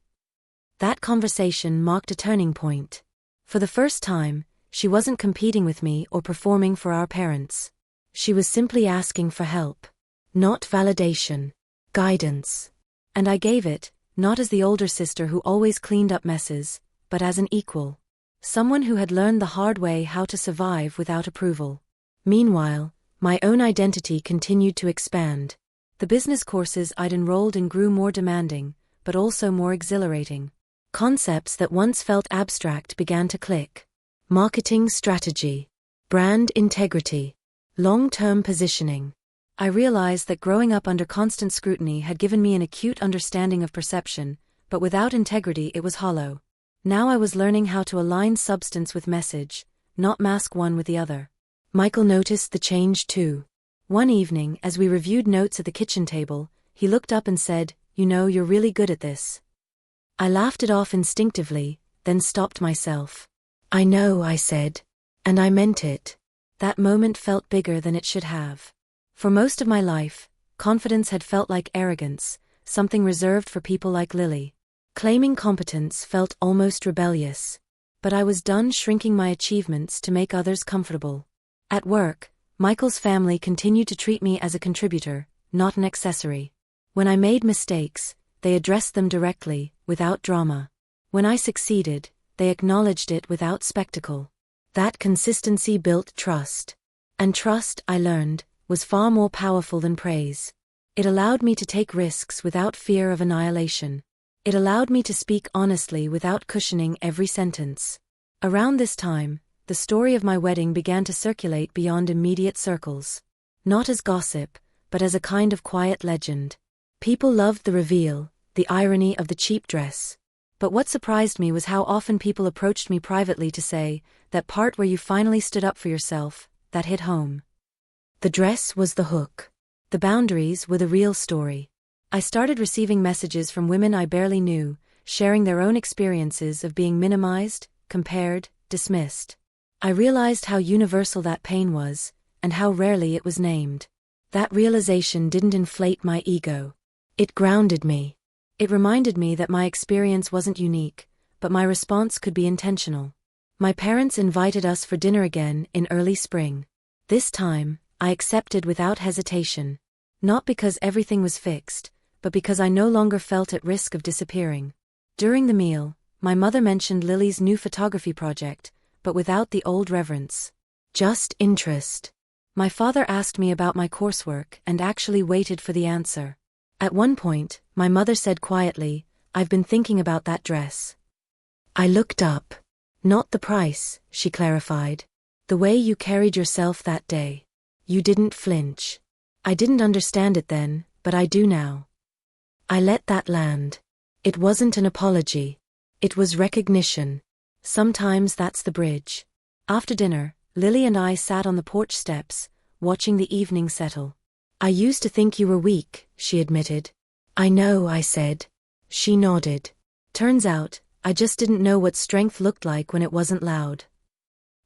That conversation marked a turning point. For the first time, she wasn't competing with me or performing for our parents. She was simply asking for help. Not validation. Guidance. And I gave it, not as the older sister who always cleaned up messes, but as an equal. Someone who had learned the hard way how to survive without approval. Meanwhile, my own identity continued to expand. The business courses I'd enrolled in grew more demanding, but also more exhilarating. Concepts that once felt abstract began to click. Marketing strategy. Brand integrity. Long-term positioning. I realized that growing up under constant scrutiny had given me an acute understanding of perception, but without integrity it was hollow. Now I was learning how to align substance with message, not mask one with the other. Michael noticed the change too. One evening, as we reviewed notes at the kitchen table, he looked up and said, "You know, you're really good at this." I laughed it off instinctively, then stopped myself. "I know," I said. And I meant it. That moment felt bigger than it should have. For most of my life, confidence had felt like arrogance, something reserved for people like Lily. Claiming competence felt almost rebellious. But I was done shrinking my achievements to make others comfortable. At work, Michael's family continued to treat me as a contributor, not an accessory. When I made mistakes, they addressed them directly, without drama. When I succeeded, they acknowledged it without spectacle. That consistency built trust. And trust, I learned, was far more powerful than praise. It allowed me to take risks without fear of annihilation. It allowed me to speak honestly without cushioning every sentence. Around this time, the story of my wedding began to circulate beyond immediate circles. Not as gossip, but as a kind of quiet legend. People loved the reveal, the irony of the cheap dress. But what surprised me was how often people approached me privately to say, that part where you finally stood up for yourself, that hit home. The dress was the hook. The boundaries were the real story. I started receiving messages from women I barely knew, sharing their own experiences of being minimized, compared, dismissed. I realized how universal that pain was, and how rarely it was named. That realization didn't inflate my ego. It grounded me. It reminded me that my experience wasn't unique, but my response could be intentional. My parents invited us for dinner again in early spring. This time, I accepted without hesitation. Not because everything was fixed, but because I no longer felt at risk of disappearing. During the meal, my mother mentioned Lily's new photography project, but without the old reverence. Just interest. My father asked me about my coursework and actually waited for the answer. At one point, my mother said quietly, "I've been thinking about that dress." I looked up. Not the price, she clarified. The way you carried yourself that day. You didn't flinch. I didn't understand it then, but I do now. I let that land. It wasn't an apology. It was recognition. Sometimes that's the bridge. After dinner, Lily and I sat on the porch steps, watching the evening settle. "I used to think you were weak," she admitted. "I know," I said. She nodded. "Turns out, I just didn't know what strength looked like when it wasn't loud."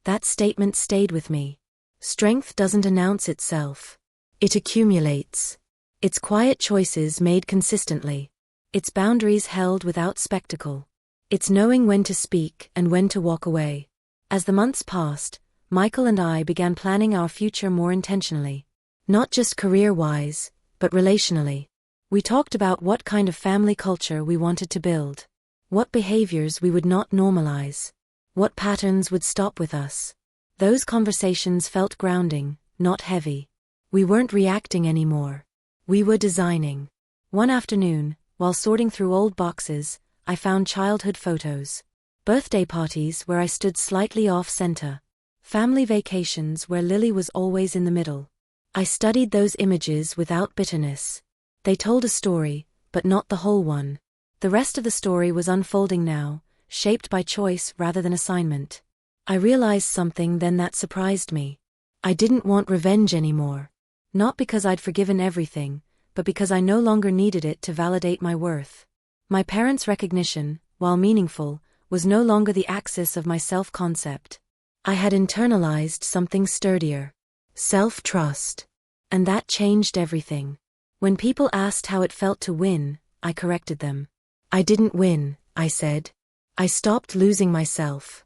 That statement stayed with me. Strength doesn't announce itself. It accumulates. It's quiet choices made consistently. It's boundaries held without spectacle. It's knowing when to speak and when to walk away. As the months passed, Michael and I began planning our future more intentionally. Not just career-wise, but relationally. We talked about what kind of family culture we wanted to build. What behaviors we would not normalize. What patterns would stop with us. Those conversations felt grounding, not heavy. We weren't reacting anymore. We were designing. One afternoon, while sorting through old boxes, I found childhood photos. Birthday parties where I stood slightly off-center. Family vacations where Lily was always in the middle. I studied those images without bitterness. They told a story, but not the whole one. The rest of the story was unfolding now, shaped by choice rather than assignment. I realized something then that surprised me. I didn't want revenge anymore. Not because I'd forgiven everything, but because I no longer needed it to validate my worth. My parents' recognition, while meaningful, was no longer the axis of my self-concept. I had internalized something sturdier. Self-trust. And that changed everything. When people asked how it felt to win, I corrected them. I didn't win, I said. I stopped losing myself.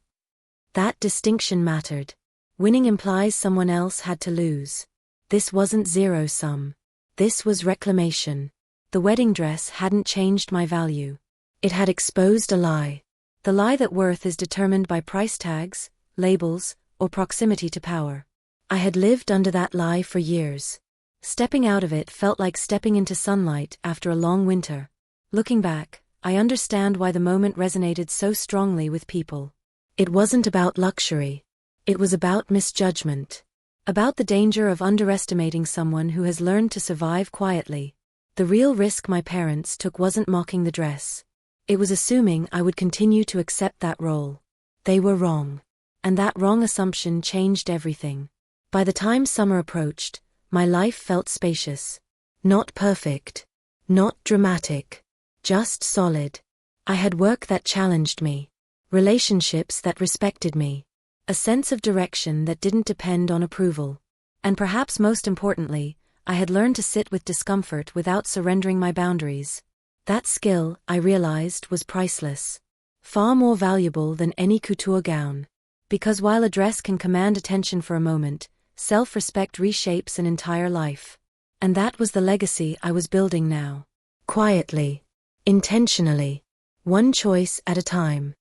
That distinction mattered. Winning implies someone else had to lose. This wasn't zero-sum. This was reclamation. The wedding dress hadn't changed my value. It had exposed a lie. The lie that worth is determined by price tags, labels, or proximity to power. I had lived under that lie for years. Stepping out of it felt like stepping into sunlight after a long winter. Looking back, I understand why the moment resonated so strongly with people. It wasn't about luxury. It was about misjudgment. About the danger of underestimating someone who has learned to survive quietly. The real risk my parents took wasn't mocking the dress. It was assuming I would continue to accept that role. They were wrong. And that wrong assumption changed everything. By the time summer approached, my life felt spacious. Not perfect. Not dramatic. Just solid. I had work that challenged me. Relationships that respected me. A sense of direction that didn't depend on approval. And perhaps most importantly, I had learned to sit with discomfort without surrendering my boundaries. That skill, I realized, was priceless. Far more valuable than any couture gown. Because while a dress can command attention for a moment, self-respect reshapes an entire life. And that was the legacy I was building now. Quietly. Intentionally. One choice at a time.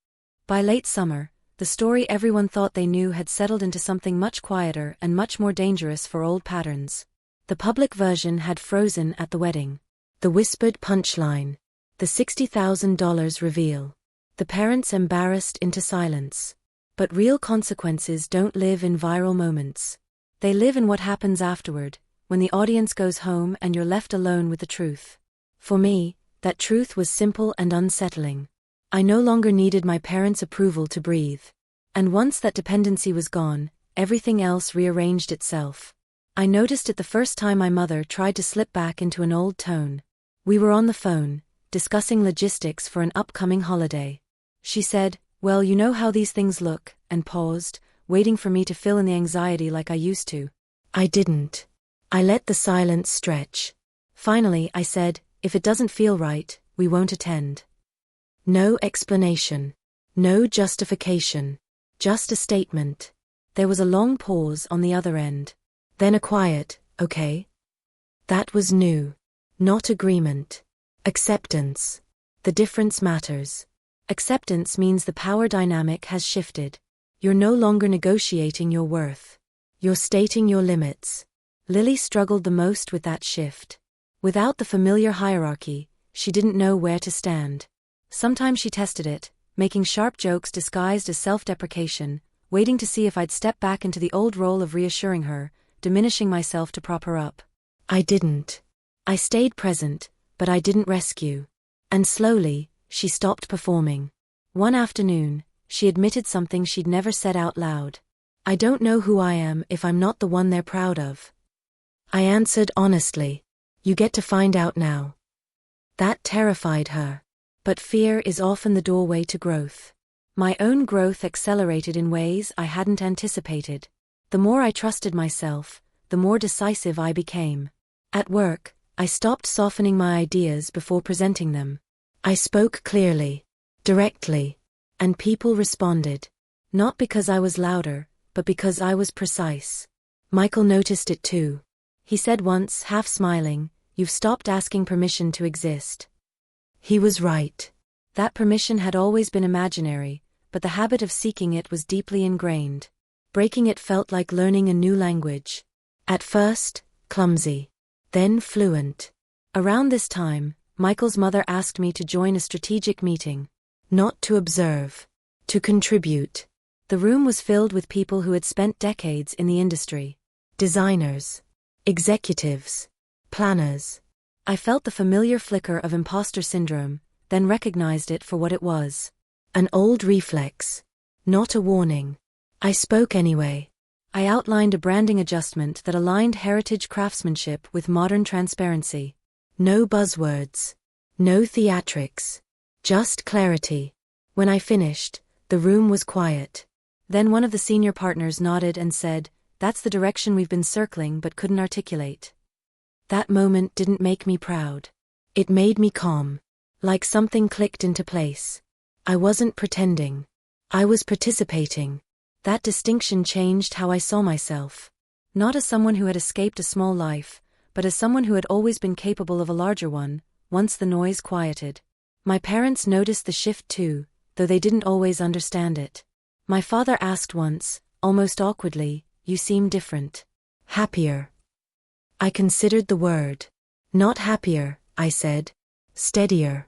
By late summer, the story everyone thought they knew had settled into something much quieter and much more dangerous for old patterns. The public version had frozen at the wedding. The whispered punchline. The $60,000 reveal. The parents embarrassed into silence. But real consequences don't live in viral moments. They live in what happens afterward, when the audience goes home and you're left alone with the truth. For me, that truth was simple and unsettling. I no longer needed my parents' approval to breathe. And once that dependency was gone, everything else rearranged itself. I noticed it the first time my mother tried to slip back into an old tone. We were on the phone, discussing logistics for an upcoming holiday. She said, "Well, you know how these things look," and paused, waiting for me to fill in the anxiety like I used to. I didn't. I let the silence stretch. Finally, I said, "If it doesn't feel right, we won't attend." No explanation. No justification. Just a statement. There was a long pause on the other end. Then a quiet, "Okay." That was new. Not agreement. Acceptance. The difference matters. Acceptance means the power dynamic has shifted. You're no longer negotiating your worth. You're stating your limits. Lily struggled the most with that shift. Without the familiar hierarchy, she didn't know where to stand. Sometimes she tested it, making sharp jokes disguised as self-deprecation, waiting to see if I'd step back into the old role of reassuring her, diminishing myself to prop her up. I didn't. I stayed present, but I didn't rescue. And slowly, she stopped performing. One afternoon, she admitted something she'd never said out loud. "I don't know who I am if I'm not the one they're proud of." I answered honestly. "You get to find out now." That terrified her. But fear is often the doorway to growth. My own growth accelerated in ways I hadn't anticipated. The more I trusted myself, the more decisive I became. At work, I stopped softening my ideas before presenting them. I spoke clearly, directly, and people responded. Not because I was louder, but because I was precise. Michael noticed it too. He said once, half smiling, "You've stopped asking permission to exist." He was right. That permission had always been imaginary, but the habit of seeking it was deeply ingrained. Breaking it felt like learning a new language. At first, clumsy. Then fluent. Around this time, Michael's mother asked me to join a strategic meeting. Not to observe. To contribute. The room was filled with people who had spent decades in the industry. Designers. Executives. Planners. I felt the familiar flicker of imposter syndrome, then recognized it for what it was. An old reflex. Not a warning. I spoke anyway. I outlined a branding adjustment that aligned heritage craftsmanship with modern transparency. No buzzwords. No theatrics. Just clarity. When I finished, the room was quiet. Then one of the senior partners nodded and said, "That's the direction we've been circling but couldn't articulate." That moment didn't make me proud. It made me calm. Like something clicked into place. I wasn't pretending. I was participating. That distinction changed how I saw myself. Not as someone who had escaped a small life, but as someone who had always been capable of a larger one, once the noise quieted. My parents noticed the shift too, though they didn't always understand it. My father asked once, almost awkwardly, "You seem different." Happier. I considered the word. Not happier, I said. Steadier.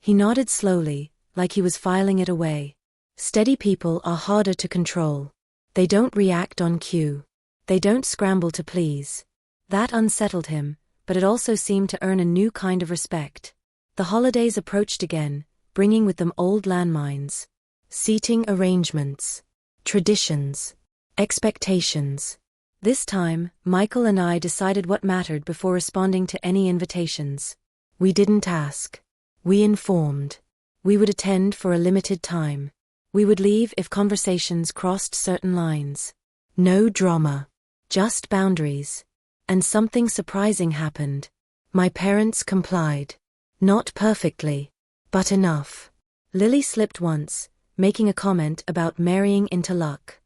He nodded slowly, like he was filing it away. Steady people are harder to control. They don't react on cue. They don't scramble to please. That unsettled him, but it also seemed to earn a new kind of respect. The holidays approached again, bringing with them old landmines. Seating arrangements. Traditions. Expectations. This time, Michael and I decided what mattered before responding to any invitations. We didn't ask. We informed. We would attend for a limited time. We would leave if conversations crossed certain lines. No drama. Just boundaries. And something surprising happened. My parents complied. Not perfectly, but enough. Lily slipped once, making a comment about marrying into luck.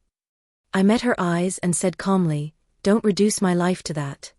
I met her eyes and said calmly, "Don't reduce my life to that."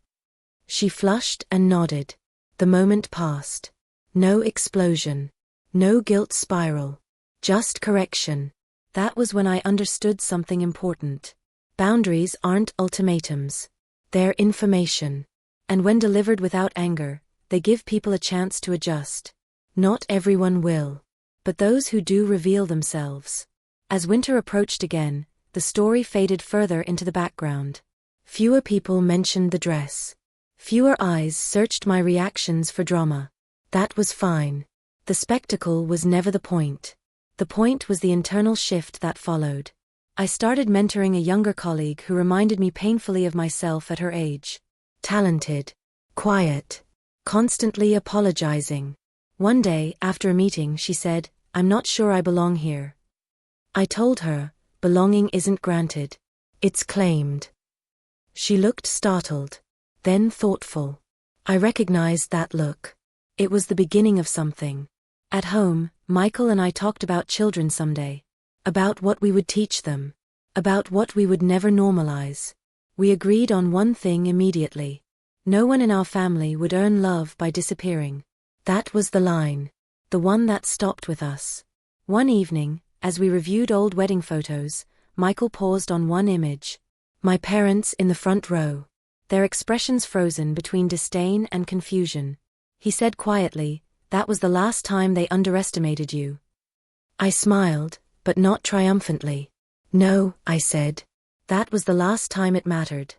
She flushed and nodded. The moment passed. No explosion. No guilt spiral. Just correction. That was when I understood something important. Boundaries aren't ultimatums. They're information. And when delivered without anger, they give people a chance to adjust. Not everyone will. But those who do reveal themselves. As winter approached again, the story faded further into the background. Fewer people mentioned the dress. Fewer eyes searched my reactions for drama. That was fine. The spectacle was never the point. The point was the internal shift that followed. I started mentoring a younger colleague who reminded me painfully of myself at her age. Talented. Quiet. Constantly apologizing. One day, after a meeting, she said, "I'm not sure I belong here." I told her, belonging isn't granted. It's claimed. She looked startled. Then thoughtful. I recognized that look. It was the beginning of something. At home, Michael and I talked about children someday. About what we would teach them. About what we would never normalize. We agreed on one thing immediately. No one in our family would earn love by disappearing. That was the line. The one that stopped with us. One evening, as we reviewed old wedding photos, Michael paused on one image. My parents in the front row. Their expressions frozen between disdain and confusion. He said quietly, "That was the last time they underestimated you." I smiled, but not triumphantly. "No," I said. "That was the last time it mattered."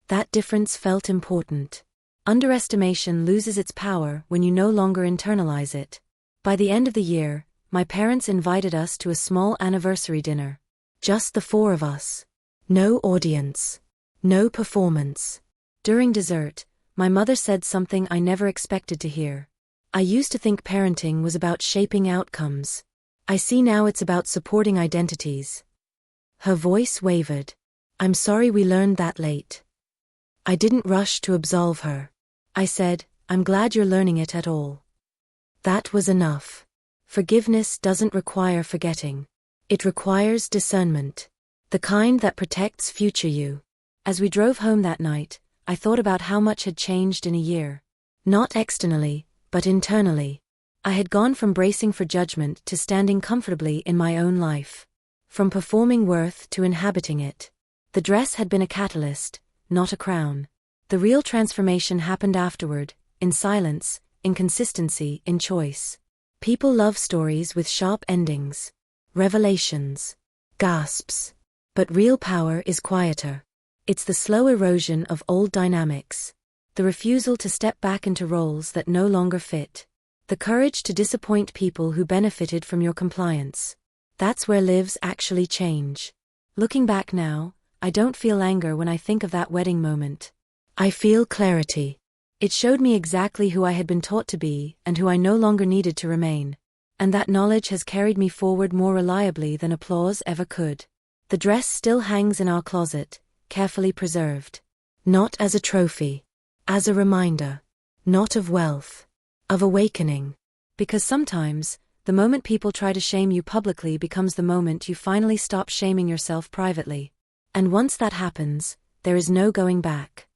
That difference felt important. Underestimation loses its power when you no longer internalize it. By the end of the year, my parents invited us to a small anniversary dinner. Just the four of us. No audience. No performance. During dessert, my mother said something I never expected to hear. "I used to think parenting was about shaping outcomes. I see now it's about supporting identities." Her voice wavered. "I'm sorry we learned that late." I didn't rush to absolve her. I said, "I'm glad you're learning it at all." That was enough. Forgiveness doesn't require forgetting. It requires discernment. The kind that protects future you. As we drove home that night, I thought about how much had changed in a year. Not externally, but internally. I had gone from bracing for judgment to standing comfortably in my own life. From performing worth to inhabiting it. The dress had been a catalyst, not a crown. The real transformation happened afterward, in silence, in consistency, in choice. People love stories with sharp endings. Revelations. Gasps. But real power is quieter. It's the slow erosion of old dynamics. The refusal to step back into roles that no longer fit. The courage to disappoint people who benefited from your compliance. That's where lives actually change. Looking back now, I don't feel anger when I think of that wedding moment. I feel clarity. It showed me exactly who I had been taught to be and who I no longer needed to remain. And that knowledge has carried me forward more reliably than applause ever could. The dress still hangs in our closet, carefully preserved. Not as a trophy. As a reminder. Not of wealth. Of awakening. Because sometimes, the moment people try to shame you publicly becomes the moment you finally stop shaming yourself privately. And once that happens, there is no going back.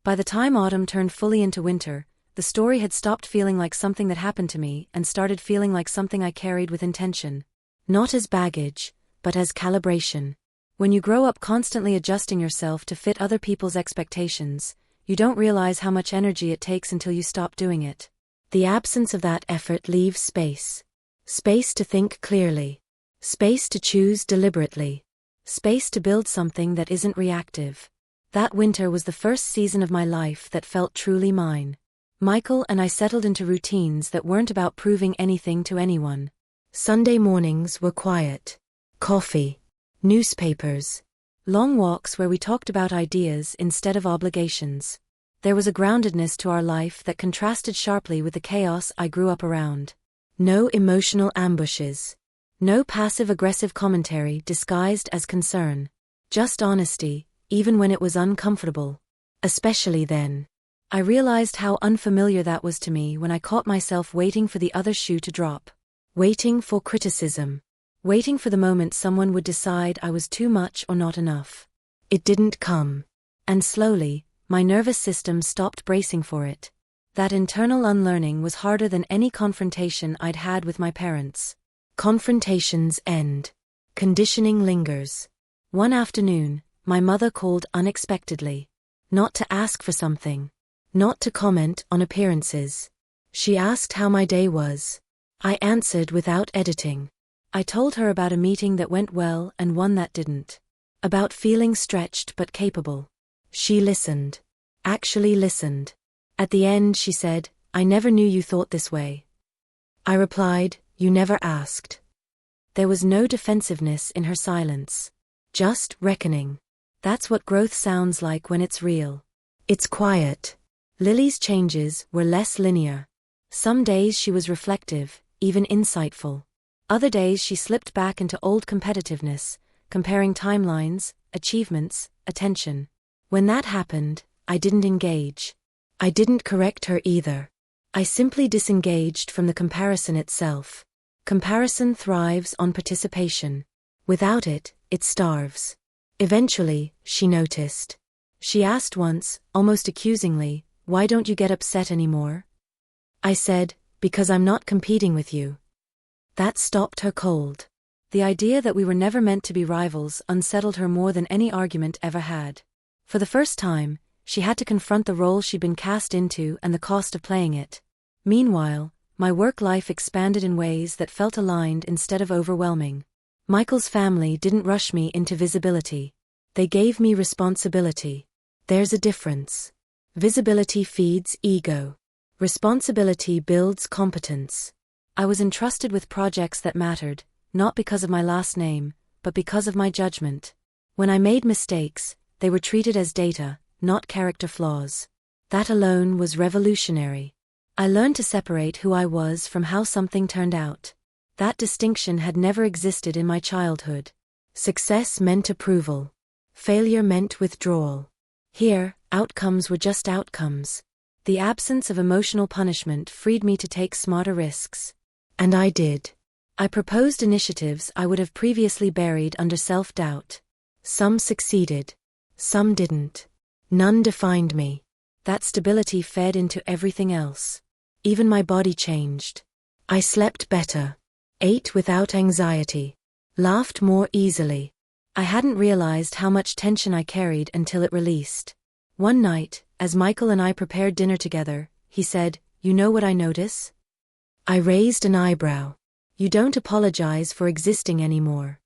By the time autumn turned fully into winter, the story had stopped feeling like something that happened to me and started feeling like something I carried with intention. Not as baggage, but as calibration. When you grow up constantly adjusting yourself to fit other people's expectations, you don't realize how much energy it takes until you stop doing it. The absence of that effort leaves space. Space to think clearly. Space to choose deliberately. Space to build something that isn't reactive. That winter was the first season of my life that felt truly mine. Michael and I settled into routines that weren't about proving anything to anyone. Sunday mornings were quiet. Coffee. Newspapers. Long walks where we talked about ideas instead of obligations. There was a groundedness to our life that contrasted sharply with the chaos I grew up around. No emotional ambushes. No passive-aggressive commentary disguised as concern. Just honesty, even when it was uncomfortable. Especially then. I realized how unfamiliar that was to me when I caught myself waiting for the other shoe to drop. Waiting for criticism. waiting for the moment someone would decide I was too much or not enough. It didn't come. And slowly, my nervous system stopped bracing for it. That internal unlearning was harder than any confrontation I'd had with my parents. Confrontations end. Conditioning lingers. One afternoon, my mother called unexpectedly. Not to ask for something. Not to comment on appearances. She asked how my day was. I answered without editing. I told her about a meeting that went well and one that didn't. About feeling stretched but capable. She listened. Actually listened. At the end she said, "I never knew you thought this way." I replied, "You never asked." There was no defensiveness in her silence. Just reckoning. That's what growth sounds like when it's real. It's quiet. Lily's changes were less linear. Some days she was reflective, even insightful. Other days she slipped back into old competitiveness, comparing timelines, achievements, attention. When that happened, I didn't engage. I didn't correct her either. I simply disengaged from the comparison itself. Comparison thrives on participation. Without it, it starves. Eventually, she noticed. She asked once, almost accusingly, "Why don't you get upset anymore?" I said, "Because I'm not competing with you." That stopped her cold. The idea that we were never meant to be rivals unsettled her more than any argument ever had. For the first time, she had to confront the role she'd been cast into and the cost of playing it. Meanwhile, my work life expanded in ways that felt aligned instead of overwhelming. Michael's family didn't rush me into visibility. They gave me responsibility. There's a difference. Visibility feeds ego. Responsibility builds competence. I was entrusted with projects that mattered, not because of my last name, but because of my judgment. When I made mistakes, they were treated as data, not character flaws. That alone was revolutionary. I learned to separate who I was from how something turned out. That distinction had never existed in my childhood. Success meant approval. Failure meant withdrawal. Here, outcomes were just outcomes. The absence of emotional punishment freed me to take smarter risks. And I did. I proposed initiatives I would have previously buried under self-doubt. Some succeeded. Some didn't. None defined me. That stability fed into everything else. Even my body changed. I slept better. Ate without anxiety. Laughed more easily. I hadn't realized how much tension I carried until it released. One night, as Michael and I prepared dinner together, he said, "You know what I notice?" I raised an eyebrow. "You don't apologize for existing anymore."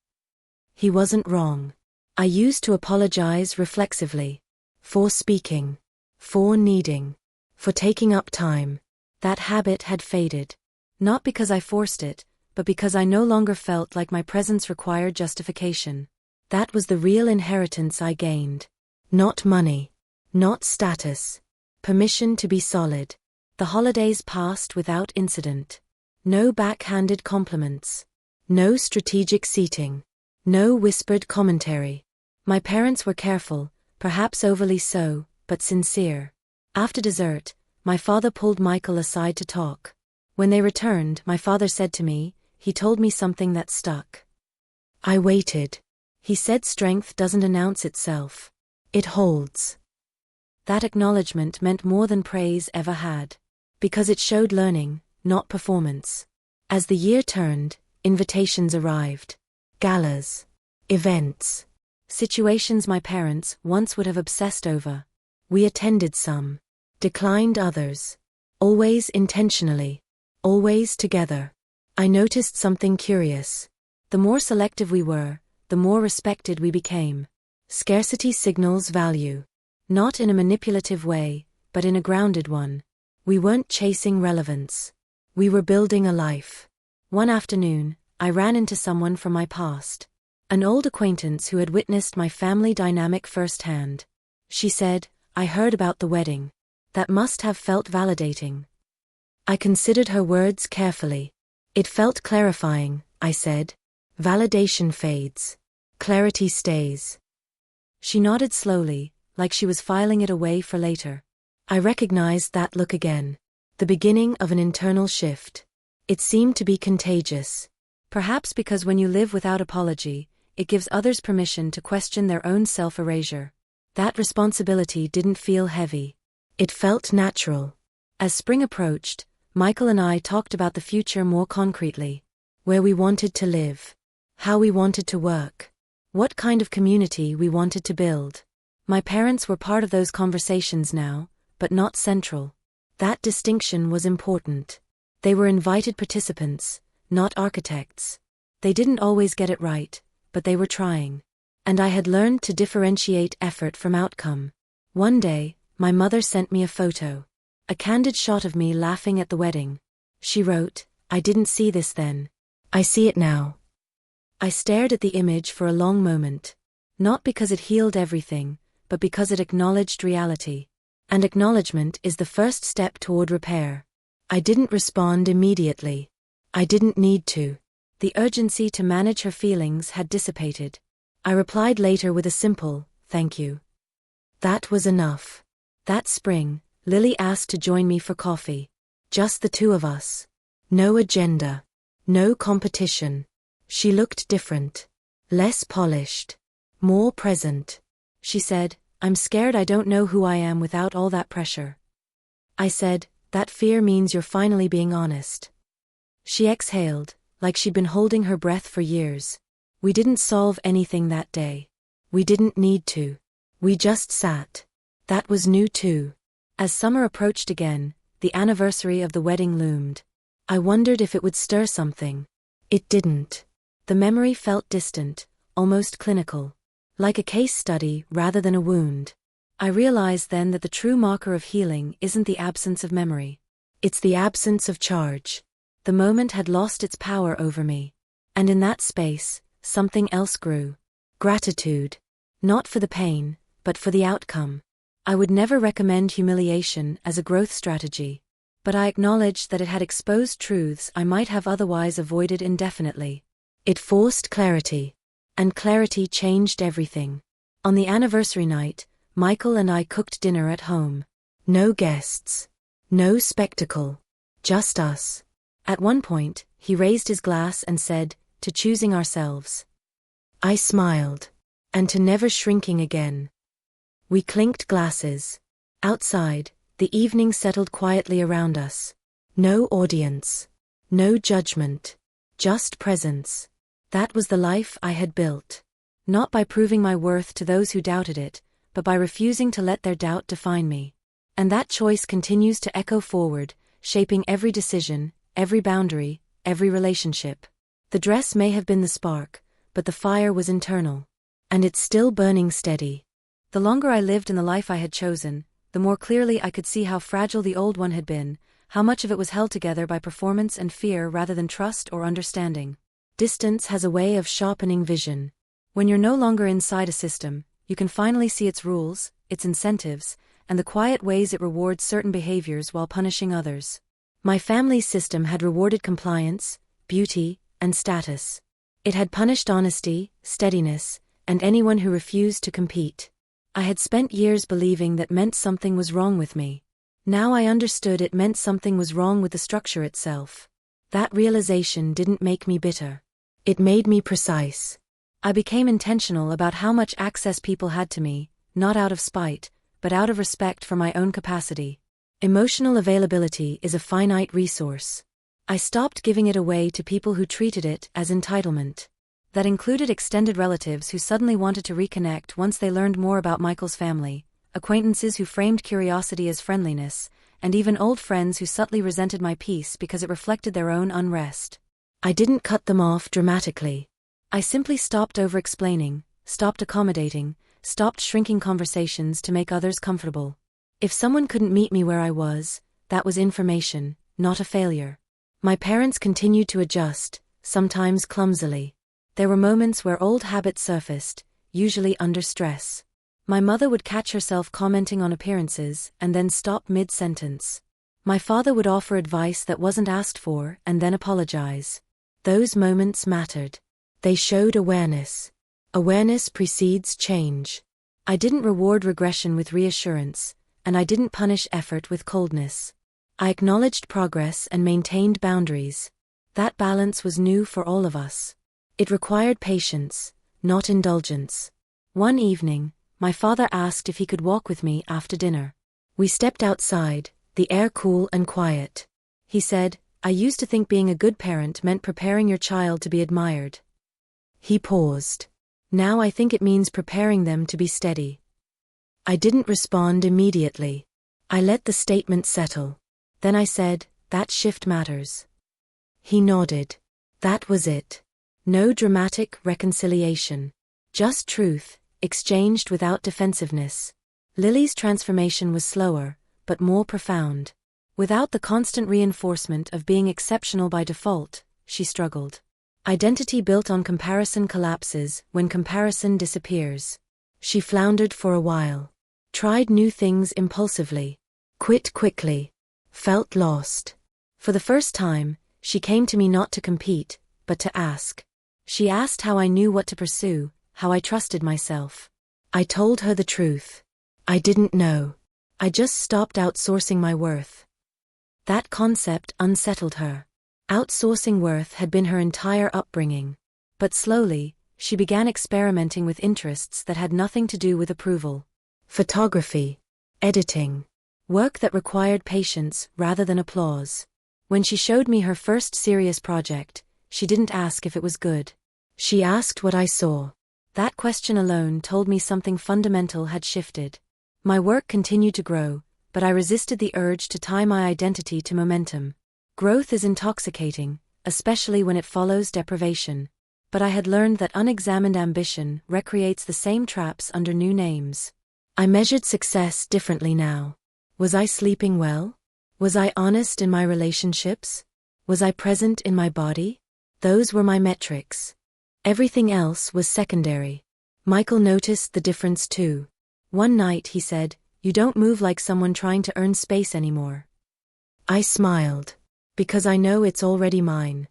He wasn't wrong. I used to apologize reflexively. For speaking. For needing. For taking up time. That habit had faded. Not because I forced it, but because I no longer felt like my presence required justification. That was the real inheritance I gained. Not money. Not status. Permission to be solid. The holidays passed without incident. No backhanded compliments. No strategic seating. No whispered commentary. My parents were careful, perhaps overly so, but sincere. After dessert, my father pulled Michael aside to talk. When they returned, my father said to me, he told me something that stuck. I waited. He said strength doesn't announce itself. It holds. That acknowledgement meant more than praise ever had. Because it showed learning, not performance. As the year turned, invitations arrived. Galas. Events. Situations my parents once would have obsessed over. We attended some. Declined others. Always intentionally. Always together. I noticed something curious. The more selective we were, the more respected we became. Scarcity signals value. Not in a manipulative way, but in a grounded one. We weren't chasing relevance. We were building a life. One afternoon, I ran into someone from my past. An old acquaintance who had witnessed my family dynamic firsthand. She said, "I heard about the wedding. That must have felt validating." I considered her words carefully. "It felt clarifying," I said. "Validation fades. Clarity stays." She nodded slowly, like she was filing it away for later. I recognized that look again. The beginning of an internal shift. It seemed to be contagious. Perhaps because when you live without apology, it gives others permission to question their own self-erasure. That responsibility didn't feel heavy. It felt natural. As spring approached, Michael and I talked about the future more concretely. Where we wanted to live. How we wanted to work. What kind of community we wanted to build. My parents were part of those conversations now, but not central. That distinction was important. They were invited participants, not architects. They didn't always get it right, but they were trying. And I had learned to differentiate effort from outcome. One day, my mother sent me a photo. A candid shot of me laughing at the wedding. She wrote, "I didn't see this then. I see it now." I stared at the image for a long moment. Not because it healed everything, but because it acknowledged reality. And acknowledgement is the first step toward repair. I didn't respond immediately. I didn't need to. The urgency to manage her feelings had dissipated. I replied later with a simple, "Thank you." That was enough. That spring, Lily asked to join me for coffee. Just the two of us. No agenda. No competition. She looked different. Less polished. More present. She said, "I'm scared I don't know who I am without all that pressure." I said, "That fear means you're finally being honest." She exhaled, like she'd been holding her breath for years. We didn't solve anything that day. We didn't need to. We just sat. That was new too. As summer approached again, the anniversary of the wedding loomed. I wondered if it would stir something. It didn't. The memory felt distant, almost clinical. Like a case study rather than a wound. I realized then that the true marker of healing isn't the absence of memory. It's the absence of charge. The moment had lost its power over me. And in that space, something else grew. Gratitude. Not for the pain, but for the outcome. I would never recommend humiliation as a growth strategy. But I acknowledged that it had exposed truths I might have otherwise avoided indefinitely. It forced clarity. And clarity changed everything. On the anniversary night, Michael and I cooked dinner at home. No guests. No spectacle. Just us. At one point, he raised his glass and said, "To choosing ourselves." I smiled. And to never shrinking again. We clinked glasses. Outside, the evening settled quietly around us. No audience. No judgment. Just presence. That was the life I had built. Not by proving my worth to those who doubted it, but by refusing to let their doubt define me. And that choice continues to echo forward, shaping every decision, every boundary, every relationship. The dress may have been the spark, but the fire was internal. And it's still burning steady. The longer I lived in the life I had chosen, the more clearly I could see how fragile the old one had been, how much of it was held together by performance and fear rather than trust or understanding. Distance has a way of sharpening vision. When you're no longer inside a system, you can finally see its rules, its incentives, and the quiet ways it rewards certain behaviors while punishing others. My family's system had rewarded compliance, beauty, and status. It had punished honesty, steadiness, and anyone who refused to compete. I had spent years believing that meant something was wrong with me. Now I understood it meant something was wrong with the structure itself. That realization didn't make me bitter. It made me precise. I became intentional about how much access people had to me, not out of spite, but out of respect for my own capacity. Emotional availability is a finite resource. I stopped giving it away to people who treated it as entitlement. That included extended relatives who suddenly wanted to reconnect once they learned more about Michael's family, acquaintances who framed curiosity as friendliness, and even old friends who subtly resented my peace because it reflected their own unrest. I didn't cut them off dramatically. I simply stopped over-explaining, stopped accommodating, stopped shrinking conversations to make others comfortable. If someone couldn't meet me where I was, that was information, not a failure. My parents continued to adjust, sometimes clumsily. There were moments where old habits surfaced, usually under stress. My mother would catch herself commenting on appearances and then stop mid-sentence. My father would offer advice that wasn't asked for and then apologize. Those moments mattered. They showed awareness. Awareness precedes change. I didn't reward regression with reassurance, and I didn't punish effort with coldness. I acknowledged progress and maintained boundaries. That balance was new for all of us. It required patience, not indulgence. One evening, my father asked if he could walk with me after dinner. We stepped outside, the air cool and quiet. He said, "I used to think being a good parent meant preparing your child to be admired." He paused. "Now I think it means preparing them to be steady." I didn't respond immediately. I let the statement settle. Then I said, "That shift matters." He nodded. That was it. No dramatic reconciliation. Just truth, exchanged without defensiveness. Lily's transformation was slower, but more profound. Without the constant reinforcement of being exceptional by default, she struggled. Identity built on comparison collapses when comparison disappears. She floundered for a while. Tried new things impulsively. Quit quickly. Felt lost. For the first time, she came to me not to compete, but to ask. She asked how I knew what to pursue, how I trusted myself. I told her the truth. I didn't know. I just stopped outsourcing my worth. That concept unsettled her. Outsourcing worth had been her entire upbringing. But slowly, she began experimenting with interests that had nothing to do with approval. Photography. Editing. Work that required patience rather than applause. When she showed me her first serious project, she didn't ask if it was good. She asked what I saw. That question alone told me something fundamental had shifted. My work continued to grow, but I resisted the urge to tie my identity to momentum. Growth is intoxicating, especially when it follows deprivation. But I had learned that unexamined ambition recreates the same traps under new names. I measured success differently now. Was I sleeping well? Was I honest in my relationships? Was I present in my body? Those were my metrics. Everything else was secondary. Michael noticed the difference too. One night he said, "You don't move like someone trying to earn space anymore." I smiled. Because I know it's already mine.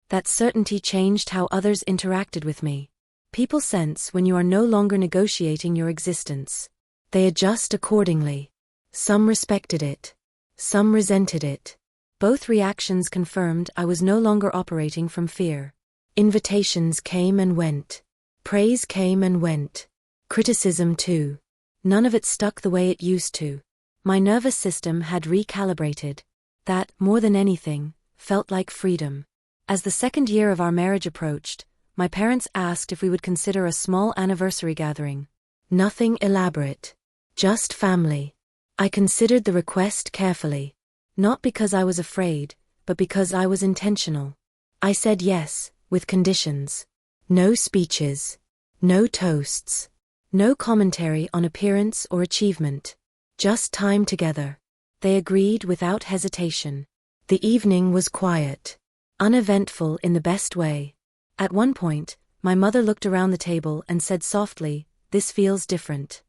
That certainty changed how others interacted with me. People sense when you are no longer negotiating your existence. They adjust accordingly. Some respected it. Some resented it. Both reactions confirmed I was no longer operating from fear. Invitations came and went. Praise came and went. Criticism too. None of it stuck the way it used to. My nervous system had recalibrated. That, more than anything, felt like freedom. As the second year of our marriage approached, my parents asked if we would consider a small anniversary gathering. Nothing elaborate. Just family. I considered the request carefully. Not because I was afraid, but because I was intentional. I said yes, with conditions. No speeches. No toasts. No commentary on appearance or achievement. Just time together. They agreed without hesitation. The evening was quiet. Uneventful in the best way. At one point, my mother looked around the table and said softly, "This feels different."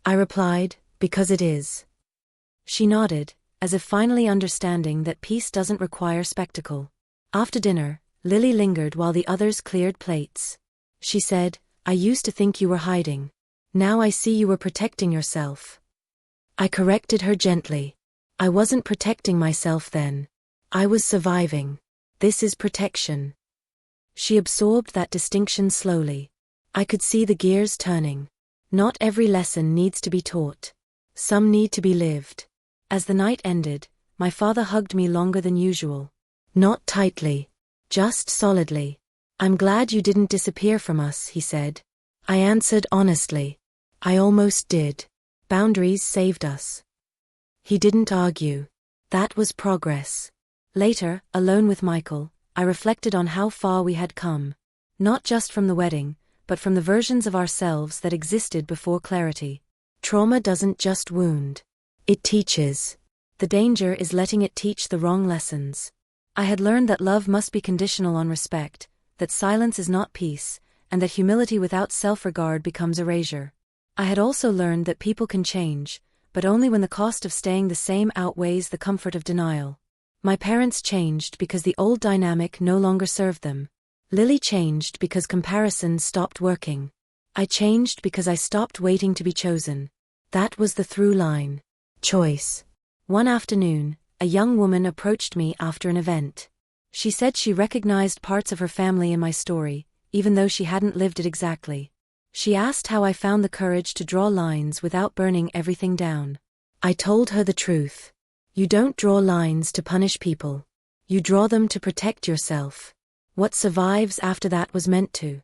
I replied, "Because it is." She nodded, as if finally understanding that peace doesn't require spectacle. After dinner, Lily lingered while the others cleared plates. She said, "I used to think you were hiding. Now I see you were protecting yourself." I corrected her gently. I wasn't protecting myself then. I was surviving. This is protection. She absorbed that distinction slowly. I could see the gears turning. Not every lesson needs to be taught. Some need to be lived. As the night ended, my father hugged me longer than usual. Not tightly. Just solidly. "I'm glad you didn't disappear from us," he said. I answered honestly. I almost did. Boundaries saved us. He didn't argue. That was progress. Later, alone with Michael, I reflected on how far we had come. Not just from the wedding, but from the versions of ourselves that existed before clarity. Trauma doesn't just wound. It teaches. The danger is letting it teach the wrong lessons. I had learned that love must be conditional on respect, that silence is not peace, and that humility without self-regard becomes erasure. I had also learned that people can change, but only when the cost of staying the same outweighs the comfort of denial. My parents changed because the old dynamic no longer served them. Lily changed because comparison stopped working. I changed because I stopped waiting to be chosen. That was the through line. Choice. One afternoon, a young woman approached me after an event. She said she recognized parts of her family in my story, even though she hadn't lived it exactly. She asked how I found the courage to draw lines without burning everything down. I told her the truth. You don't draw lines to punish people. You draw them to protect yourself. What survives after that was meant to.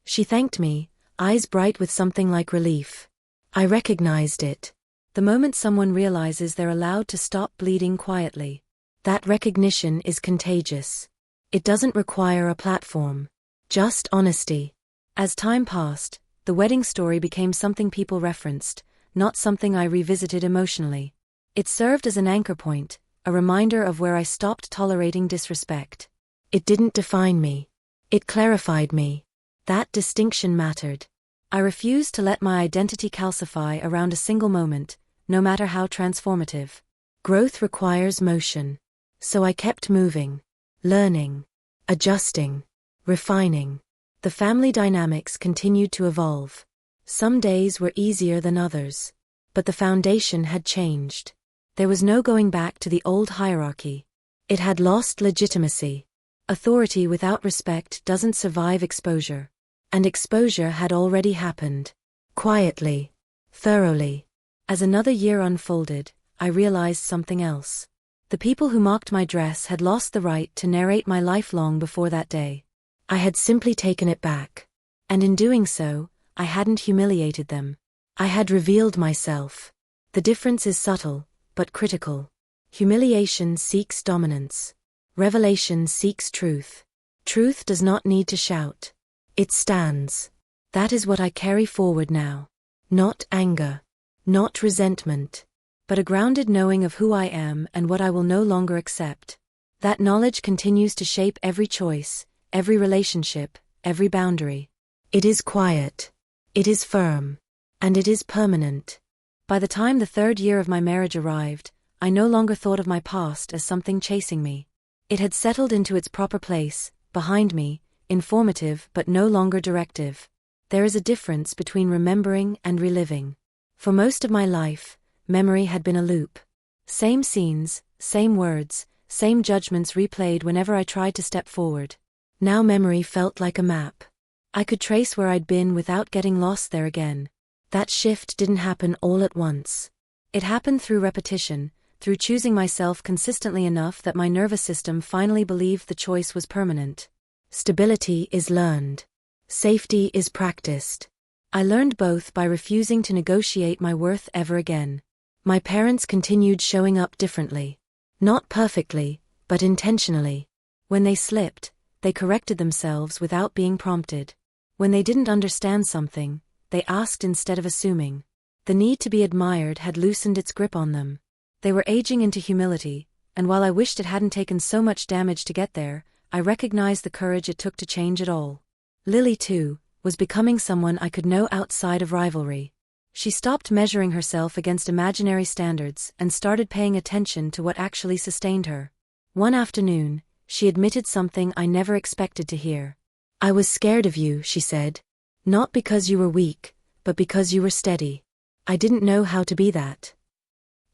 She thanked me, eyes bright with something like relief. I recognized it. The moment someone realizes they're allowed to stop bleeding quietly. That recognition is contagious. It doesn't require a platform. Just honesty. As time passed, the wedding story became something people referenced, not something I revisited emotionally. It served as an anchor point, a reminder of where I stopped tolerating disrespect. It didn't define me. It clarified me. That distinction mattered. I refused to let my identity calcify around a single moment, no matter how transformative. Growth requires motion. So I kept moving, learning, adjusting, refining. The family dynamics continued to evolve. Some days were easier than others. But the foundation had changed. There was no going back to the old hierarchy. It had lost legitimacy. Authority without respect doesn't survive exposure. And exposure had already happened. Quietly, thoroughly. As another year unfolded, I realized something else. The people who mocked my dress had lost the right to narrate my life long before that day. I had simply taken it back. And in doing so, I hadn't humiliated them. I had revealed myself. The difference is subtle, but critical. Humiliation seeks dominance. Revelation seeks truth. Truth does not need to shout. It stands. That is what I carry forward now. Not anger. Not resentment. But a grounded knowing of who I am and what I will no longer accept. That knowledge continues to shape every choice, every relationship, every boundary. It is quiet. It is firm. And it is permanent. By the time the third year of my marriage arrived, I no longer thought of my past as something chasing me. It had settled into its proper place, behind me, informative but no longer directive. There is a difference between remembering and reliving. For most of my life, memory had been a loop. Same scenes, same words, same judgments replayed whenever I tried to step forward. Now memory felt like a map. I could trace where I'd been without getting lost there again. That shift didn't happen all at once. It happened through repetition, through choosing myself consistently enough that my nervous system finally believed the choice was permanent. Stability is learned. Safety is practiced. I learned both by refusing to negotiate my worth ever again. My parents continued showing up differently. Not perfectly, but intentionally. When they slipped, they corrected themselves without being prompted. When they didn't understand something, they asked instead of assuming. The need to be admired had loosened its grip on them. They were aging into humility, and while I wished it hadn't taken so much damage to get there, I recognized the courage it took to change it all. Lily, too, was becoming someone I could know outside of rivalry. She stopped measuring herself against imaginary standards and started paying attention to what actually sustained her. One afternoon, she admitted something I never expected to hear. "I was scared of you," she said. "Not because you were weak, but because you were steady. I didn't know how to be that."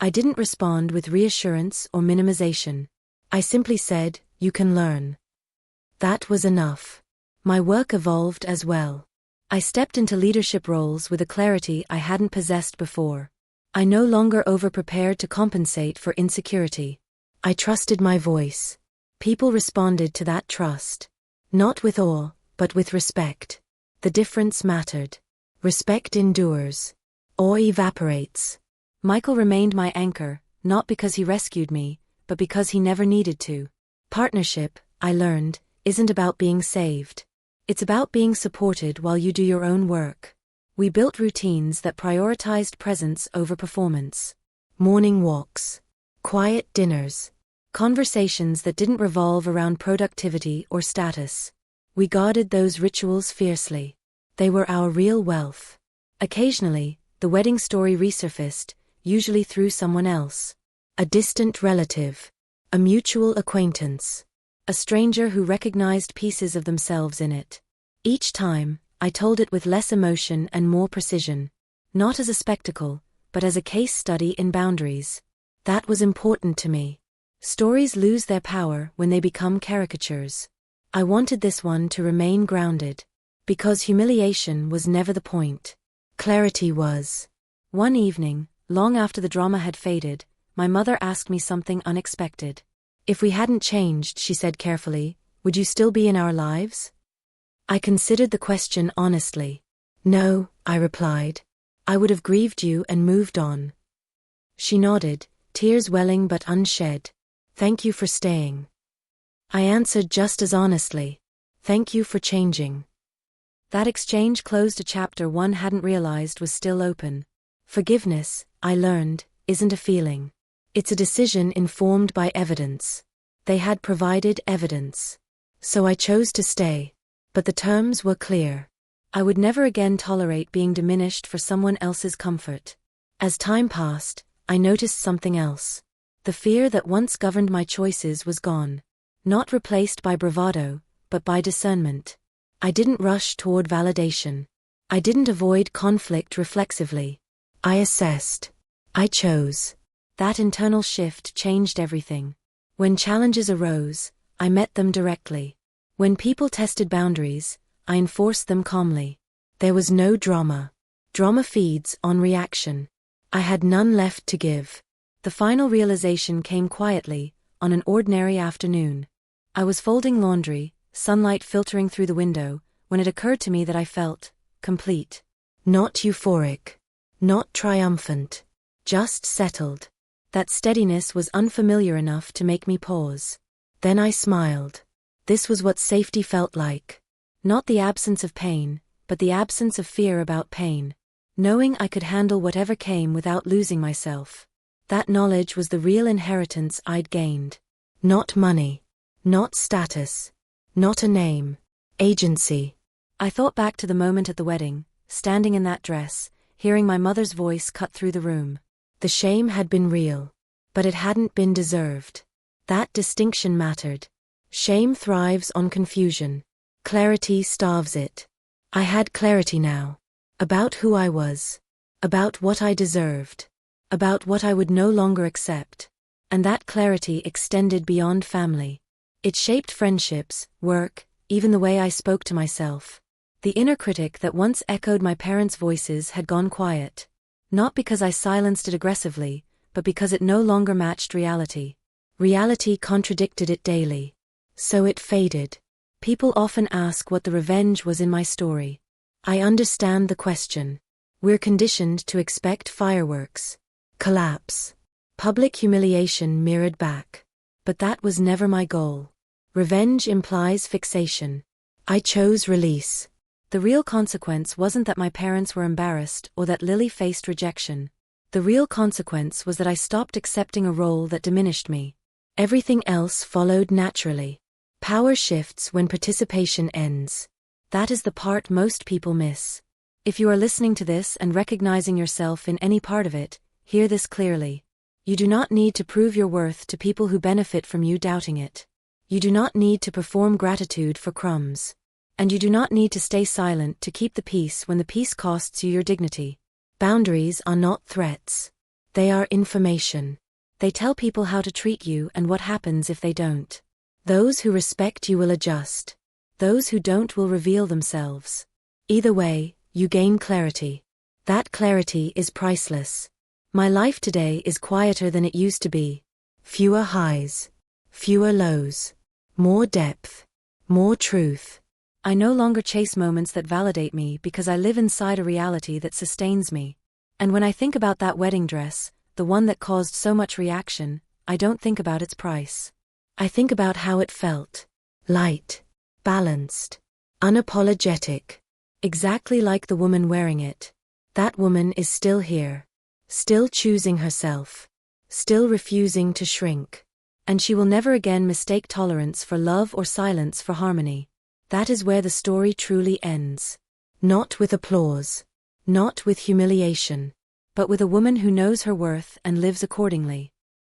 I didn't respond with reassurance or minimization. I simply said, "You can learn." That was enough. My work evolved as well. I stepped into leadership roles with a clarity I hadn't possessed before. I no longer over-prepared to compensate for insecurity. I trusted my voice. People responded to that trust. Not with awe, but with respect. The difference mattered. Respect endures. Awe evaporates. Michael remained my anchor, not because he rescued me, but because he never needed to. Partnership, I learned, isn't about being saved. It's about being supported while you do your own work. We built routines that prioritized presence over performance. Morning walks. Quiet dinners. Conversations that didn't revolve around productivity or status. We guarded those rituals fiercely. They were our real wealth. Occasionally, the wedding story resurfaced, usually through someone else. A distant relative. A mutual acquaintance. A stranger who recognized pieces of themselves in it. Each time, I told it with less emotion and more precision. Not as a spectacle, but as a case study in boundaries. That was important to me. Stories lose their power when they become caricatures. I wanted this one to remain grounded. Because humiliation was never the point. Clarity was. One evening, long after the drama had faded, my mother asked me something unexpected. If we hadn't changed, she said carefully, would you still be in our lives? I considered the question honestly. No, I replied. I would have grieved you and moved on. She nodded, tears welling but unshed. Thank you for staying. I answered just as honestly. Thank you for changing. That exchange closed a chapter one hadn't realized was still open. Forgiveness, I learned, isn't a feeling. It's a decision informed by evidence. They had provided evidence. So I chose to stay. But the terms were clear. I would never again tolerate being diminished for someone else's comfort. As time passed, I noticed something else. The fear that once governed my choices was gone. Not replaced by bravado, but by discernment. I didn't rush toward validation. I didn't avoid conflict reflexively. I assessed. I chose. That internal shift changed everything. When challenges arose, I met them directly. When people tested boundaries, I enforced them calmly. There was no drama. Drama feeds on reaction. I had none left to give. The final realization came quietly, on an ordinary afternoon. I was folding laundry, sunlight filtering through the window, when it occurred to me that I felt complete. Not euphoric. Not triumphant. Just settled. That steadiness was unfamiliar enough to make me pause. Then I smiled. This was what safety felt like. Not the absence of pain, but the absence of fear about pain. Knowing I could handle whatever came without losing myself. That knowledge was the real inheritance I'd gained. Not money. Not status. Not a name. Agency. I thought back to the moment at the wedding, standing in that dress, hearing my mother's voice cut through the room. The shame had been real. But it hadn't been deserved. That distinction mattered. Shame thrives on confusion. Clarity starves it. I had clarity now. About who I was. About what I deserved. About what I would no longer accept. And that clarity extended beyond family. It shaped friendships, work, even the way I spoke to myself. The inner critic that once echoed my parents' voices had gone quiet. Not because I silenced it aggressively, but because it no longer matched reality. Reality contradicted it daily. So it faded. People often ask what the revenge was in my story. I understand the question. We're conditioned to expect fireworks. Collapse. Public humiliation mirrored back. But that was never my goal. Revenge implies fixation. I chose release. The real consequence wasn't that my parents were embarrassed or that Lily faced rejection. The real consequence was that I stopped accepting a role that diminished me. Everything else followed naturally. Power shifts when participation ends. That is the part most people miss. If you are listening to this and recognizing yourself in any part of it, hear this clearly. You do not need to prove your worth to people who benefit from you doubting it. You do not need to perform gratitude for crumbs. And you do not need to stay silent to keep the peace when the peace costs you your dignity. Boundaries are not threats. They are information. They tell people how to treat you and what happens if they don't. Those who respect you will adjust. Those who don't will reveal themselves. Either way, you gain clarity. That clarity is priceless. My life today is quieter than it used to be. Fewer highs. Fewer lows. More depth. More truth. I no longer chase moments that validate me because I live inside a reality that sustains me. And when I think about that wedding dress, the one that caused so much reaction, I don't think about its price. I think about how it felt. Light. Balanced. Unapologetic. Exactly like the woman wearing it. That woman is still here. Still choosing herself. Still refusing to shrink. And she will never again mistake tolerance for love or silence for harmony. That is where the story truly ends. Not with applause. Not with humiliation. But with a woman who knows her worth and lives accordingly.